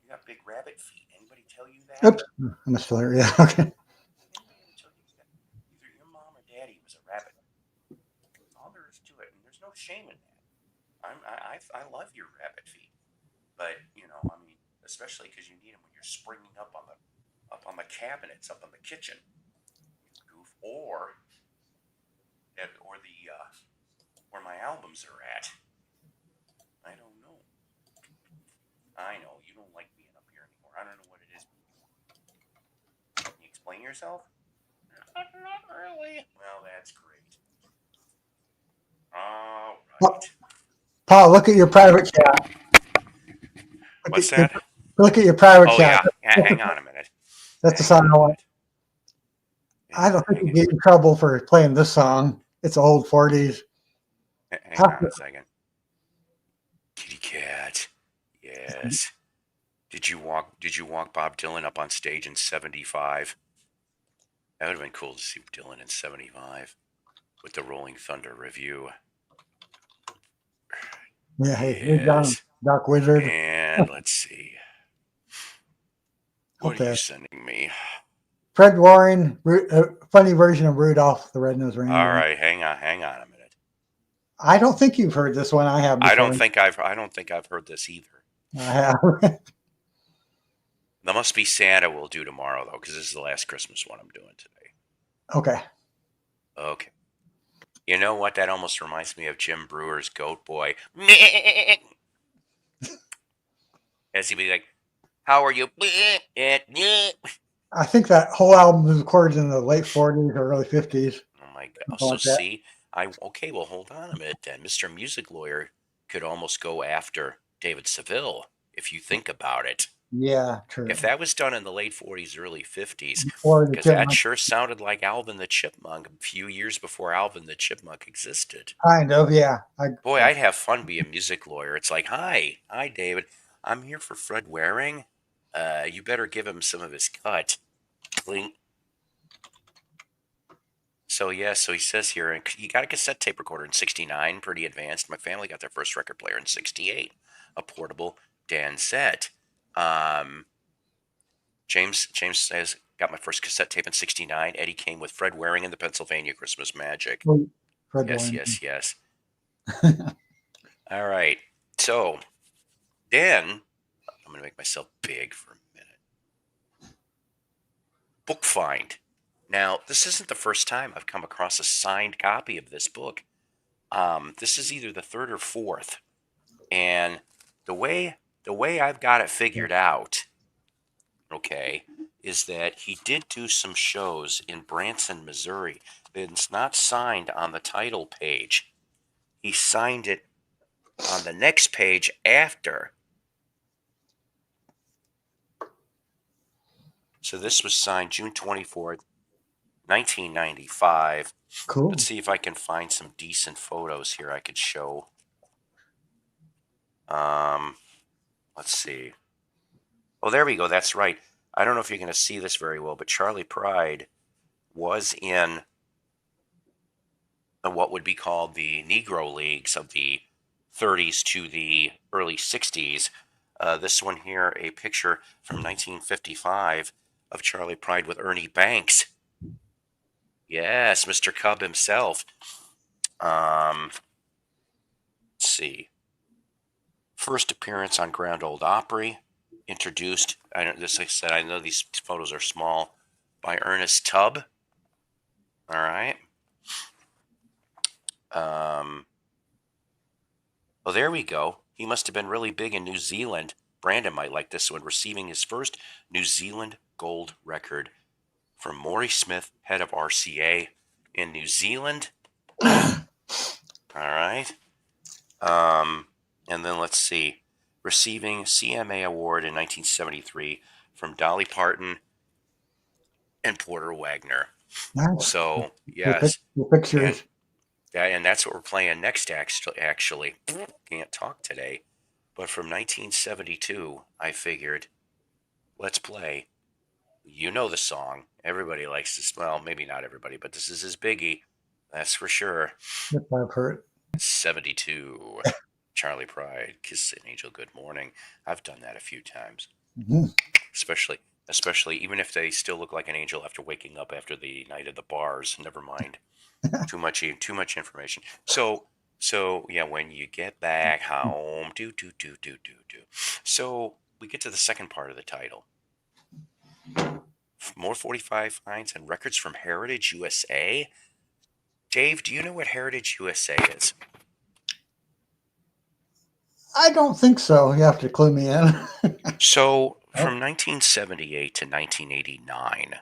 A: You got big rabbit feet. Anybody tell you that?
C: Oops, I must fill it. Yeah, okay.
A: Anybody tell you that? Either your mom or daddy was a rabbit. All there is to it, and there's no shame in that. I love your rabbit feet, but you know, I mean, especially because you need them when you're springing up on the cabinets, up on the kitchen, goof, or where my albums are at. I don't know. I know you don't like being up here anymore. I don't know what it is. Can you explain yourself? Not really. Well, that's great. All right.
C: Paul, look at your private chat.
A: What's that?
C: Look at your private
A: Oh
C: chat.
A: yeah. Hang on a minute.
C: That's the song I want. I don't think you get in trouble for playing this song. It's old 40s.
A: Hang on a second. Kitty cat. Yes. Did you walk Bob Dylan up on stage in 75? That would have been cool to see Dylan in 75 with the Rolling Thunder Review.
C: Yeah, hey,
A: Yes.
C: Dark Wizard.
A: And let's see. What are
C: Okay.
A: you sending me?
C: Fred Warren, funny version of Rudolph the Red-Nosed Reindeer.
A: All right, hang on a minute.
C: I don't think you've heard this one. I have. Before.
A: I don't think I've heard this either.
C: I have.
A: The Must Be Santa we'll do tomorrow though, because this is the last Christmas one I'm doing today.
C: Okay.
A: Okay. You know what? That almost reminds me of Jim Brewer's Goat Boy. As he'd be like, "How are you?"
C: I think that whole album was recorded in the late 40s or early 50s.
A: Oh my God! So see, okay. Well, hold on a minute then. Mr. Music Lawyer could almost go after David Seville if you think about it.
C: Yeah, true.
A: If that was done in the late 40s, early 50s,
C: Or the
A: because that
C: Chipmunk.
A: sure sounded like Alvin the Chipmunk a few years before Alvin the Chipmunk existed.
C: Kind of, yeah.
A: Boy, I'd have fun being a music lawyer. It's like, hi, David. I'm here for Fred Waring. You better give him some of his cut. Clink. So he says here, he got a cassette tape recorder in '69, pretty advanced. My family got their first record player in '68, a portable Dansette. James says, got my first cassette tape in '69. Eddie came with Fred Waring and the Pennsylvania Christmas Magic.
C: Fred
A: Yes. All right. So then I'm going to make myself big for a minute. Book find. Now, this isn't the first time I've come across a signed copy of this book. This is either the third or fourth. And the way I've got it figured out, okay, is that he did do some shows in Branson, Missouri. It's not signed on the title page. He signed it on the next page after. So this was signed June 24th, 1995.
C: Cool.
A: Let's see if I can find some decent photos here I could show. Let's see. Oh, there we go. That's right. I don't know if you're going to see this very well, but Charley Pride was in what would be called the Negro Leagues of the 30s to the early 60s. This one here, a picture from 1955 of Charley Pride with Ernie Banks. Yes, Mr. Cub himself. Let's see. First appearance on Grand Ole Opry. Introduced, I know these photos are small, by Ernest Tubb. All right. Oh, there we go. He must have been really big in New Zealand. Brandon might like this one, receiving his first New Zealand gold record from Maury Smith, head of RCA in New Zealand. All right. And then let's see. Receiving CMA Award in 1973 from Dolly Parton and Porter Wagner.
C: Nice.
A: So, yes.
C: The pictures.
A: And that's what we're playing next, actually. Can't talk today. But from 1972, I figured, let's play. You know the song. Everybody likes this. Well, maybe not everybody, but this is his biggie. That's for sure.
C: Yes, I've heard.
A: 72. Charlie Pride, Kiss an Angel Good Morning. I've done that a few times.
C: Mm-hmm.
A: Especially even if they still look like an angel after waking up after the night of the bars. Never mind. Too much information. So yeah, when you get back home, do. So we get to the second part of the title. More 45 finds and records from Heritage USA. Dave, do you know what Heritage USA is?
C: I don't think so. You have to clue me in.
A: So from 1978 to 1989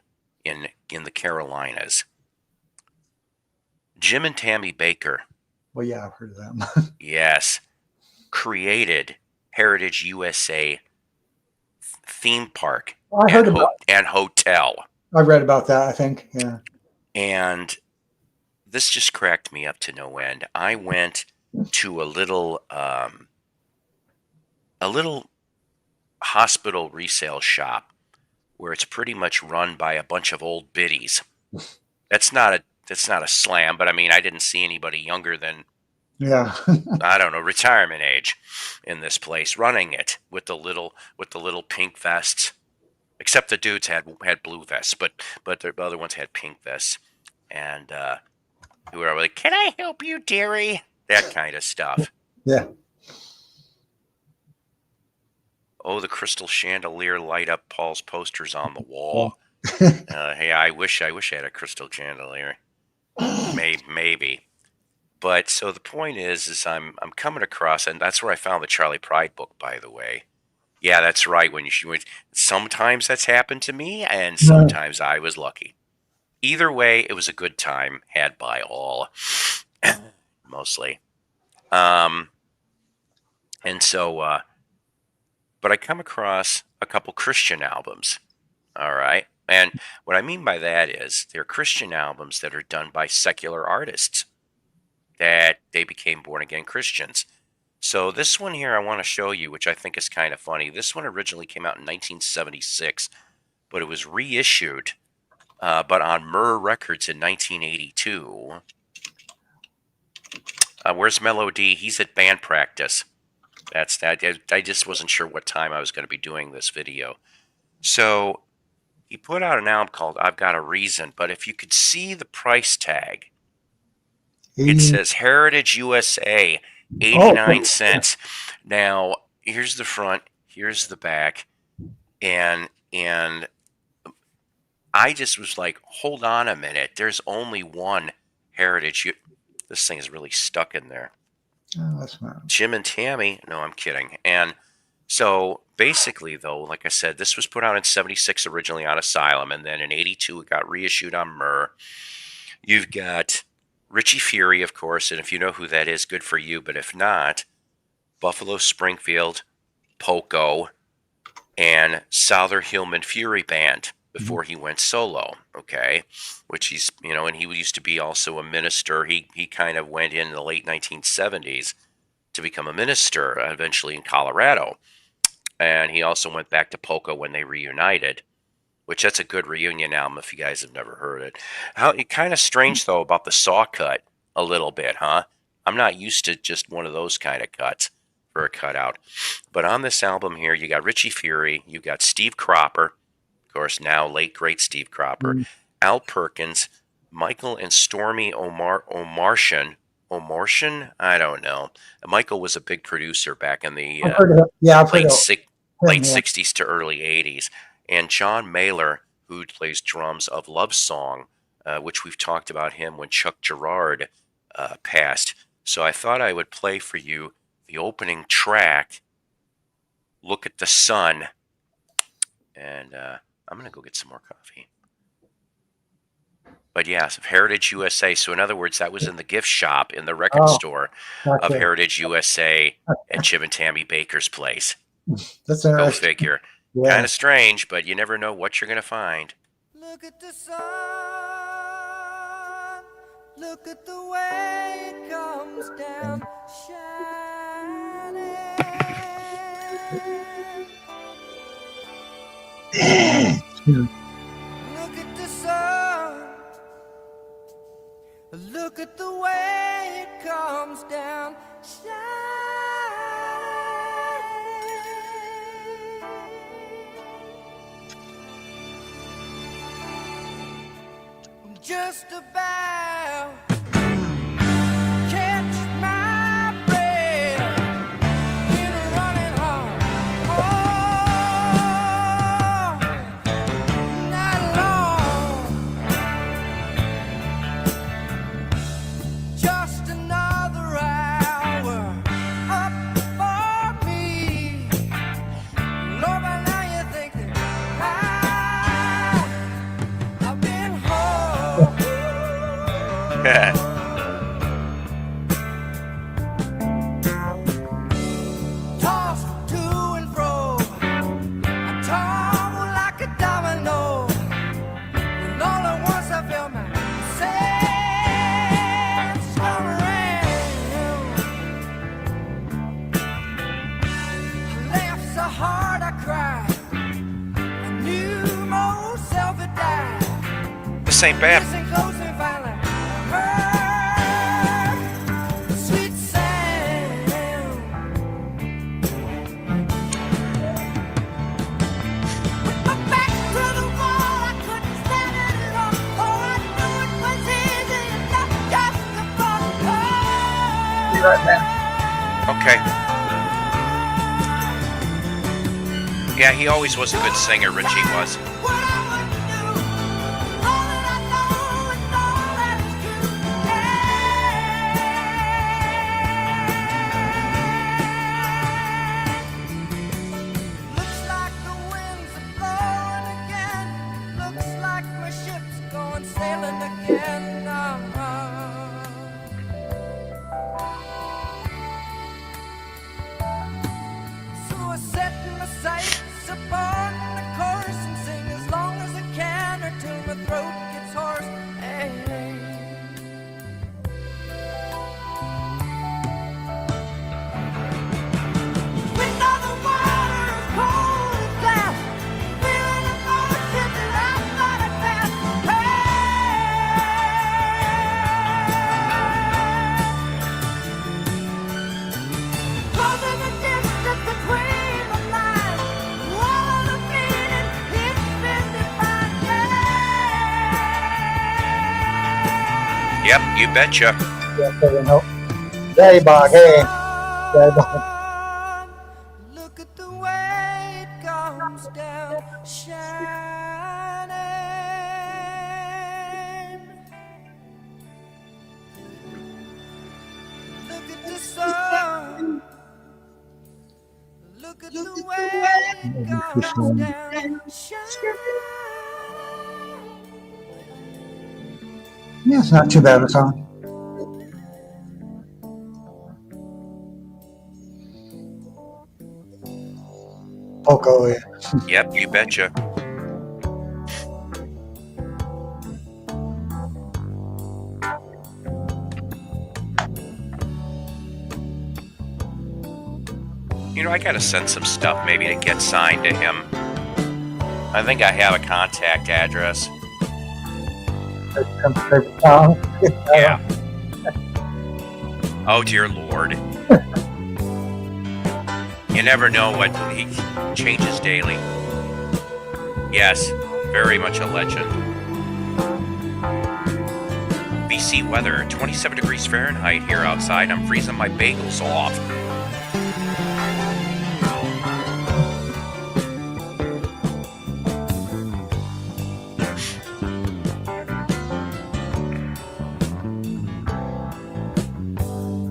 A: in the Carolinas, Jim and Tammy Baker,
C: Well, yeah, I've heard of them.
A: yes, created Heritage USA theme park
C: I heard about.
A: and hotel.
C: I read about that. I think. Yeah.
A: And this just cracked me up to no end. I went to a little hospital resale shop where it's pretty much run by a bunch of old biddies. That's not a slam, but I mean, I didn't see anybody younger than,
C: Yeah.
A: I don't know, retirement age in this place running it with the little pink vests. Except the dudes had blue vests, but the other ones had pink vests, and who were like, "Can I help you, dearie?" That kind of stuff.
C: Yeah.
A: Oh, the crystal chandelier light up Paul's posters on the wall. Hey, I wish I had a crystal chandelier. Maybe. But so the point is I'm coming across, and that's where I found the Charlie Pride book, by the way. Yeah, that's right. Sometimes that's happened to me, and sometimes I was lucky. Either way, it was a good time had by all, mostly. And so, but I come across a couple Christian albums. All right. And what I mean by that is they're Christian albums that are done by secular artists that they became born again Christians. So this one here I want to show you, which I think is kind of funny. This one originally came out in 1976, but it was reissued, but on Myrrh Records in 1982. Where's Melody? He's at band practice. That's that. I just wasn't sure what time I was going to be doing this video. So he put out an album called I've Got a Reason, but if you could see the price tag, it says Heritage USA, 89 cents. Now, here's the front, here's the back, and I just was like, hold on a minute. There's only one Heritage. This thing is really stuck in there.
C: Oh, that's not.
A: Jim and Tammy. No, I'm kidding. And so basically, though, like I said, this was put out in 76 originally on Asylum, and then in 82 it got reissued on Myrrh. You've got Richie Fury, of course, and if you know who that is, good for you. But if not, Buffalo Springfield, Poco, and Souther Hillman Fury Band before he went solo, okay? Which he's, and he used to be also a minister. He kind of went in the late 1970s to become a minister, eventually in Colorado. And he also went back to Poco when they reunited, which that's a good reunion album if you guys have never heard it. Kind of strange, though, about the saw cut a little bit, huh? I'm not used to just one of those kind of cuts for a cutout. But on this album here, you got Richie Fury, you got Steve Cropper, of course, now late, great Steve Cropper, Al Perkins, Michael and Stormy Omartian, I don't know. Michael was a big producer back in the late 60s to early 80s. And John Mailer, who plays drums of Love Song, which we've talked about him when Chuck Girard passed. So I thought I would play for you the opening track, Look at the Sun. And I'm going to go get some more coffee. But yes, Heritage USA. So in other words, that was in the gift shop in the record store of
C: Gotcha.
A: Heritage USA at Jim and Tammy Baker's place.
C: That's
A: Go
C: interesting.
A: figure.
C: Yeah.
A: Kind of strange, but you never know what you're going to find.
B: Look at the sun. Look at the way it comes down, shining. Look at the sun. Look at the way it comes down, shining. Just about catch my breath in a running home. Oh, not long. Just another hour up for me. Lord, by now you're thinking I've been home. Tossed to and fro, I tumble like a domino. And all at once I felt myself spun around. I laughed so hard I cried. I knew myself had died.
A: This ain't bad.
B: Listen close and finally heard the sweet sound. With my back to the wall, I couldn't stand it at all. Oh, I knew it was easy enough just to fall apart.
C: Be right back.
A: Okay. Yeah, he always was a good singer, Richie was.
B: What I would do, all that I know is all that is true. Looks like the winds are blowing again. Looks like my ship's going sailing again. So I set my sights upon the chorus and sing as long as I can or till my throat gets hoarse. Hey. Wind on the water is cold as glass, feeling emotion that I thought I'd passed. Closing the distance between the lines, all of the meaning it's been defined.
A: Yep, you betcha.
C: Yeah, so you know. Hey, Bog. Hey. Hey, Bog.
B: Look at the way it comes down, shining. Look at the sun. Look at the way it comes down, shining.
C: Yeah, it's not too bad of a song. Poco, yeah.
A: Yep, you betcha. You know, I gotta send some stuff maybe to get signed to him. I think I have a contact address.
C: Some favorite song.
A: Yeah. Oh dear Lord. You never know what he changes daily. Yes, very much a legend. BC weather, 27 degrees Fahrenheit here outside. I'm freezing my bagels off.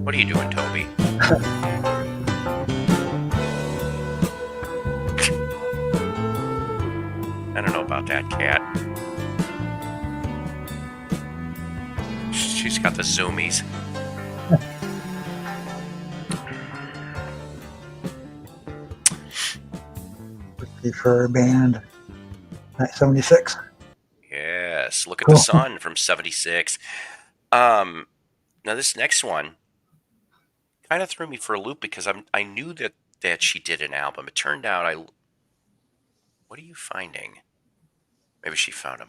A: What are you doing, Toby? about that cat. She's got the zoomies.
C: For band 76.
A: Yes, look at
C: Cool.
A: the sun from 76. Now this next one kind of threw me for a loop because I knew that she did an album. It turned out what are you finding? Maybe she found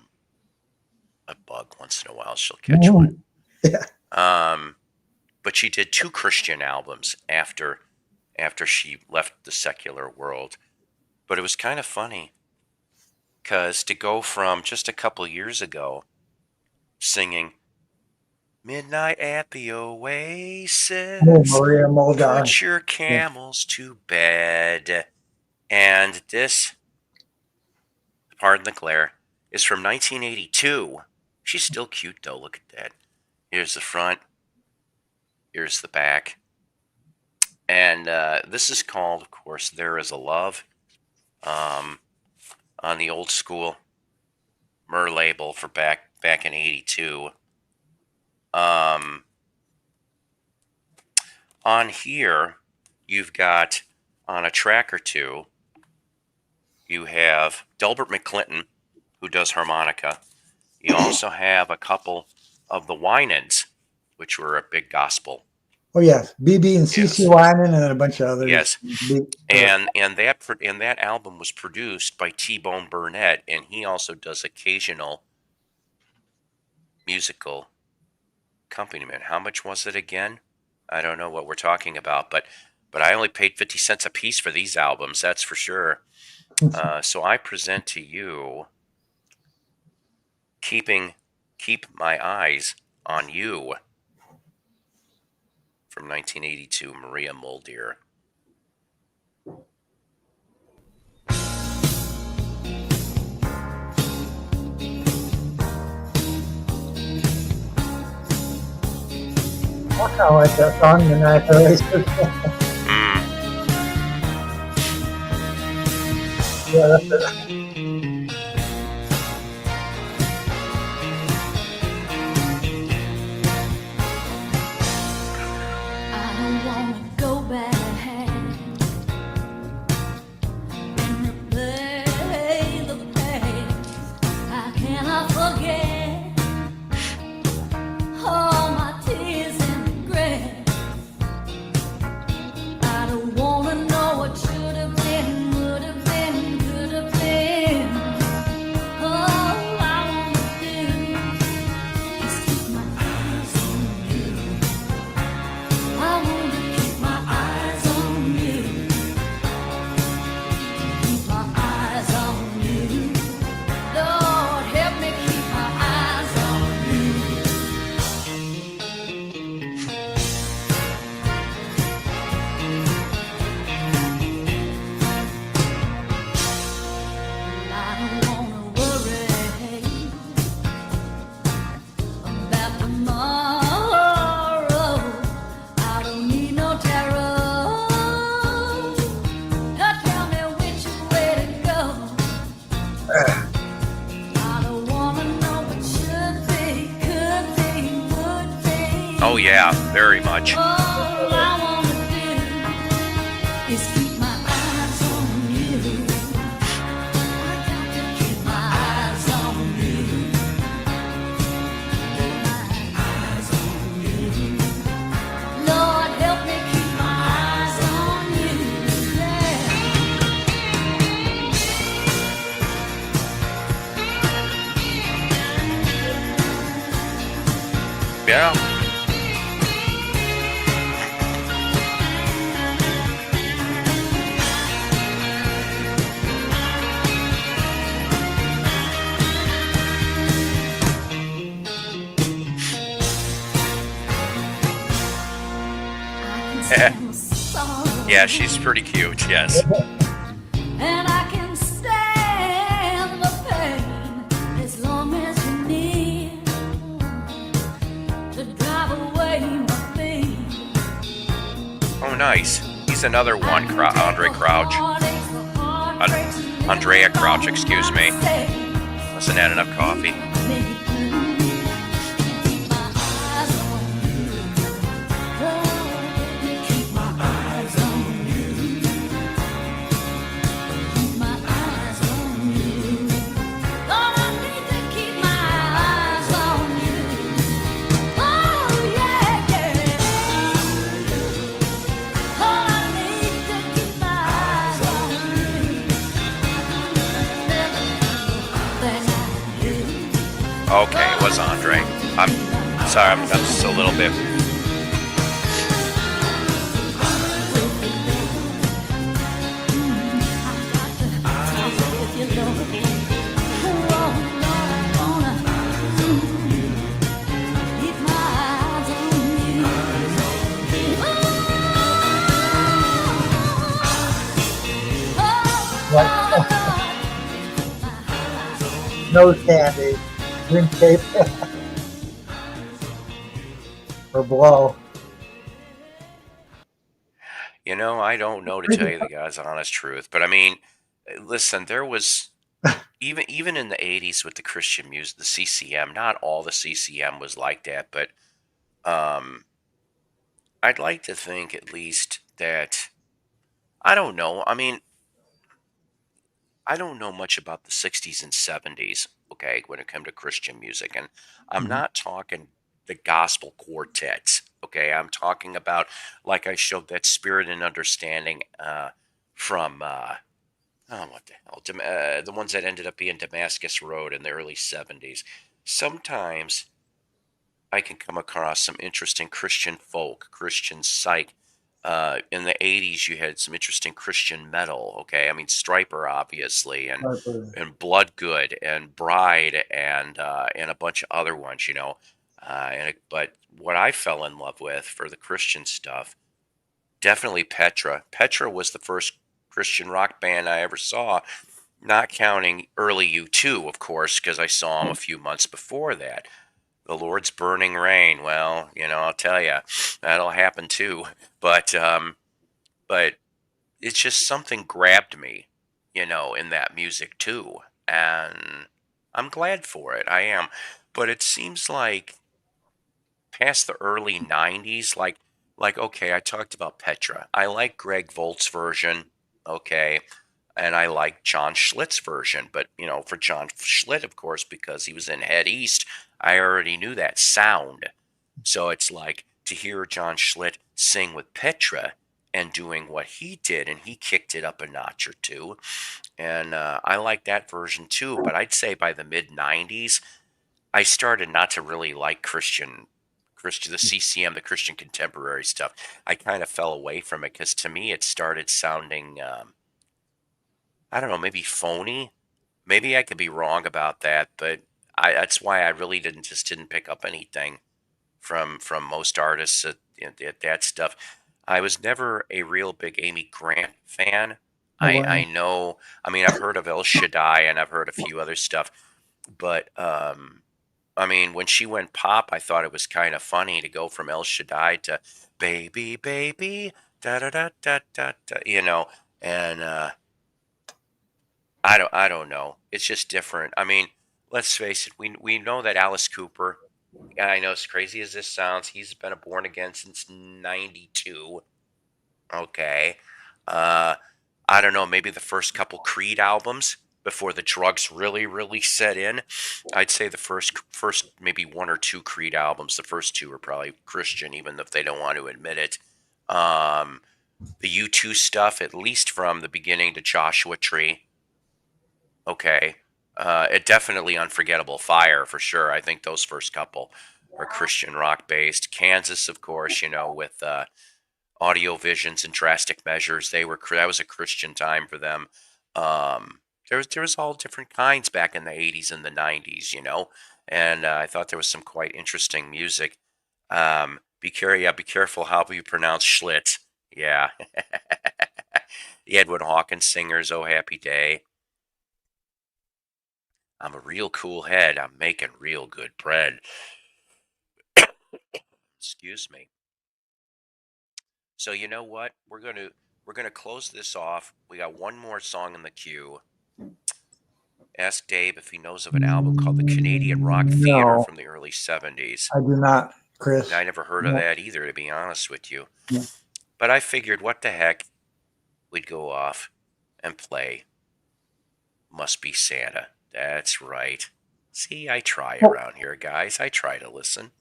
A: a bug once in a while. She'll catch one.
C: Yeah.
A: But she did 2 Christian albums after she left the secular world. But it was kind of funny because to go from just a couple years ago singing Midnight at the Oasis,
C: Maria Muldaur.
A: put your camels to bed, and this, pardon the glare, is from 1982. She's still cute though. Look at that. Here's the front. Here's the back. And this is called, of course, There Is a Love. On the old school Myrrh label for back in 82. On here, you've got on a track or two, you have Delbert McClinton, who does harmonica. You also have a couple of the Winans, which were a big gospel.
C: Oh yes, BB and CC
A: Yes.
C: Wyman and a bunch of others.
A: Yes.
C: Big-
A: And that album was produced by T-Bone Burnett, and he also does occasional musical accompaniment. How much was it again? I don't know what we're talking about, but I only paid 50 cents a piece for these albums, that's for sure. So I present to you Keep My Eyes on You from 1982, Maria Muldaur.
C: I kind of like that song, Midnight Oasis. Yeah, that's it.
B: I don't wanna go back and replay the past. How can I forget all my tears and regret? I don't wanna know what should have been, would have been, could have been. All I wanna do is keep my eyes on you. I wanna keep my eyes on you. Keep my eyes on you. Lord, help me keep my eyes on you. I don't wanna worry about tomorrow. I don't need no tarot to tell me which way to go. I don't wanna know what should be, could be, would be.
A: Oh yeah, very much.
B: All I wanna do is keep my eyes on you. I got to keep my eyes on you. Keep my eyes on you. Lord, help me keep my eyes on you.
A: Yeah.
B: I can stand sorrow.
A: Yeah, she's pretty cute, yes.
B: And I can stand the pain as long as you need to drive away my pain.
A: Oh, nice. He's another one, Andre Crouch. Andrea Crouch, excuse me. Wasn't that enough coffee?
B: Make it through. Keep my eyes on you. Oh, keep my eyes on you. Keep my eyes on you. Lord, I need to keep my eyes on you. Oh, yeah, yeah. Lord, I need to keep my eyes on you. Then I do.
A: Okay, it was Andre. I'm sorry, I'm just a little bit.
C: Nose candy, drink tape, or blow.
A: You know, I don't know to tell you the God's honest truth, but I mean, listen, there was even in the 80s with the Christian music, the CCM, not all the CCM was like that, but um I'd like to think at least that I don't know. I mean, I don't know much about the 60s and 70s, okay, when it comes to Christian music. And I'm
C: Mhm.
A: not talking the gospel quartets, okay? I'm talking about, like I showed, that Spirit and Understanding from, oh, what the hell? The ones that ended up being Damascus Road in the early 70s. Sometimes I can come across some interesting Christian folk, Christian psych. In the 80s, you had some interesting Christian metal. Okay, I mean Striper, obviously,
C: Harper.
A: and Bloodgood and Bride and a bunch of other ones. You know, but what I fell in love with for the Christian stuff, definitely Petra. Petra was the first Christian rock band I ever saw, not counting early U2, of course, because I saw them a few months before that. The Lord's Burning Rain. Well, you know, I'll tell you, that'll happen too. But but it's just something grabbed me, you know, in that music too, and I'm glad for it. I am. But it seems like past the early '90s, like okay, I talked about Petra. I like Greg Volt's version, okay, and I like John Schlitt's version. But you know, for John Schlitt, of course, because he was in Head East, I already knew that sound. So it's like to hear John Schlitt sing with Petra and doing what he did, and he kicked it up a notch or two. And I like that version too. But I'd say by the mid '90s, I started not to really like the CCM, the Christian contemporary stuff. I kind of fell away from it because to me it started sounding, I don't know, maybe phony. Maybe I could be wrong about that, but that's why I really didn't pick up anything from most artists at that stuff. I was never a real big Amy Grant fan.
C: Oh,
A: I
C: wow.
A: know. I mean, I've heard of El Shaddai and I've heard a few other stuff, but I mean, when she went pop, I thought it was kind of funny to go from El Shaddai to Baby, Baby, da da da da da da, you know, and I don't know. It's just different. I mean, let's face it. We know that Alice Cooper. And I know as crazy as this sounds, he's been a born again since '92. Okay, uh, I don't know. Maybe the first couple Creed albums before the drugs really set in. I'd say the first maybe one or two Creed albums. The first two are probably Christian, even if they don't want to admit it. Um, the U2 stuff, at least from the beginning to Joshua Tree. Okay. It definitely Unforgettable Fire for sure. I think those first couple are Christian rock based. Kansas, of course, you know, with Audio Visions and Drastic Measures, that was a Christian time for them. There was all different kinds back in the '80s and the '90s, you know, and I thought there was some quite interesting music. Be careful how you pronounce Schlitt. Yeah, the Edwin Hawkins singers, "Oh Happy Day." I'm a real cool head. I'm making real good bread. Excuse me. So you know what? We're gonna close this off. We got one more song in the queue. Ask Dave if he knows of an album called the Canadian Rock
C: No.
A: Theater from the early 70s.
C: I do not, Chris.
A: I never heard of
C: No.
A: that either, to be honest with you.
C: No.
A: But I figured, what the heck? We'd go off and play Must Be Santa. That's right. See, I try around here, guys. I try to listen.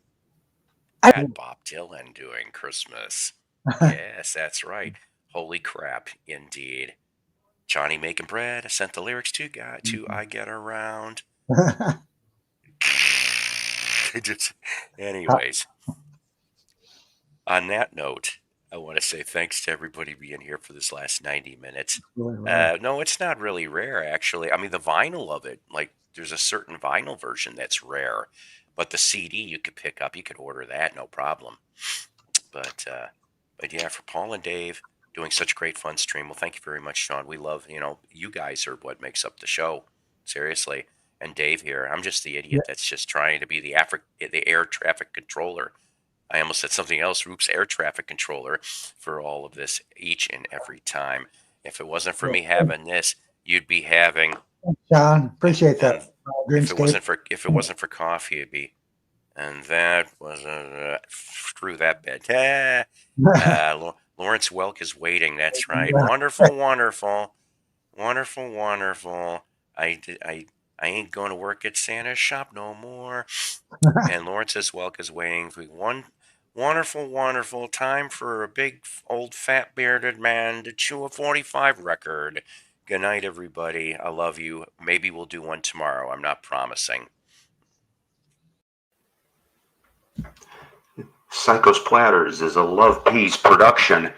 A: At Bob Dylan doing Christmas. Yes, that's right. Holy crap, indeed. Johnny making bread. I sent the lyrics to I Get Around. Anyways, on that note, I want to say thanks to everybody being here for this last 90 minutes. No, it's not really rare, actually. I mean, the vinyl of it, like, there's a certain vinyl version that's rare, but the CD you could pick up, you could order that, no problem. But yeah, for Paul and Dave doing such great fun stream, well, thank you very much, Sean. We love, you guys are what makes up the show, seriously. And Dave here, I'm just the idiot that's just trying to be the air traffic controller. I almost said something else. Oops, air traffic controller for all of this each and every time. If it wasn't for me having this, you'd be having.
C: John, appreciate that.
A: If it wasn't for coffee, it'd be. And that was screw that bed. Lawrence Welk is waiting. That's right. Wonderful, wonderful, wonderful, wonderful. I ain't going to work at Santa's shop no more. And Lawrence Welk is waiting for one wonderful, wonderful time for a big, old, fat, bearded man to chew a 45 record. Good night, everybody. I love you. Maybe we'll do one tomorrow. I'm not promising.
F: Psycho's Platters is a Love Peace production.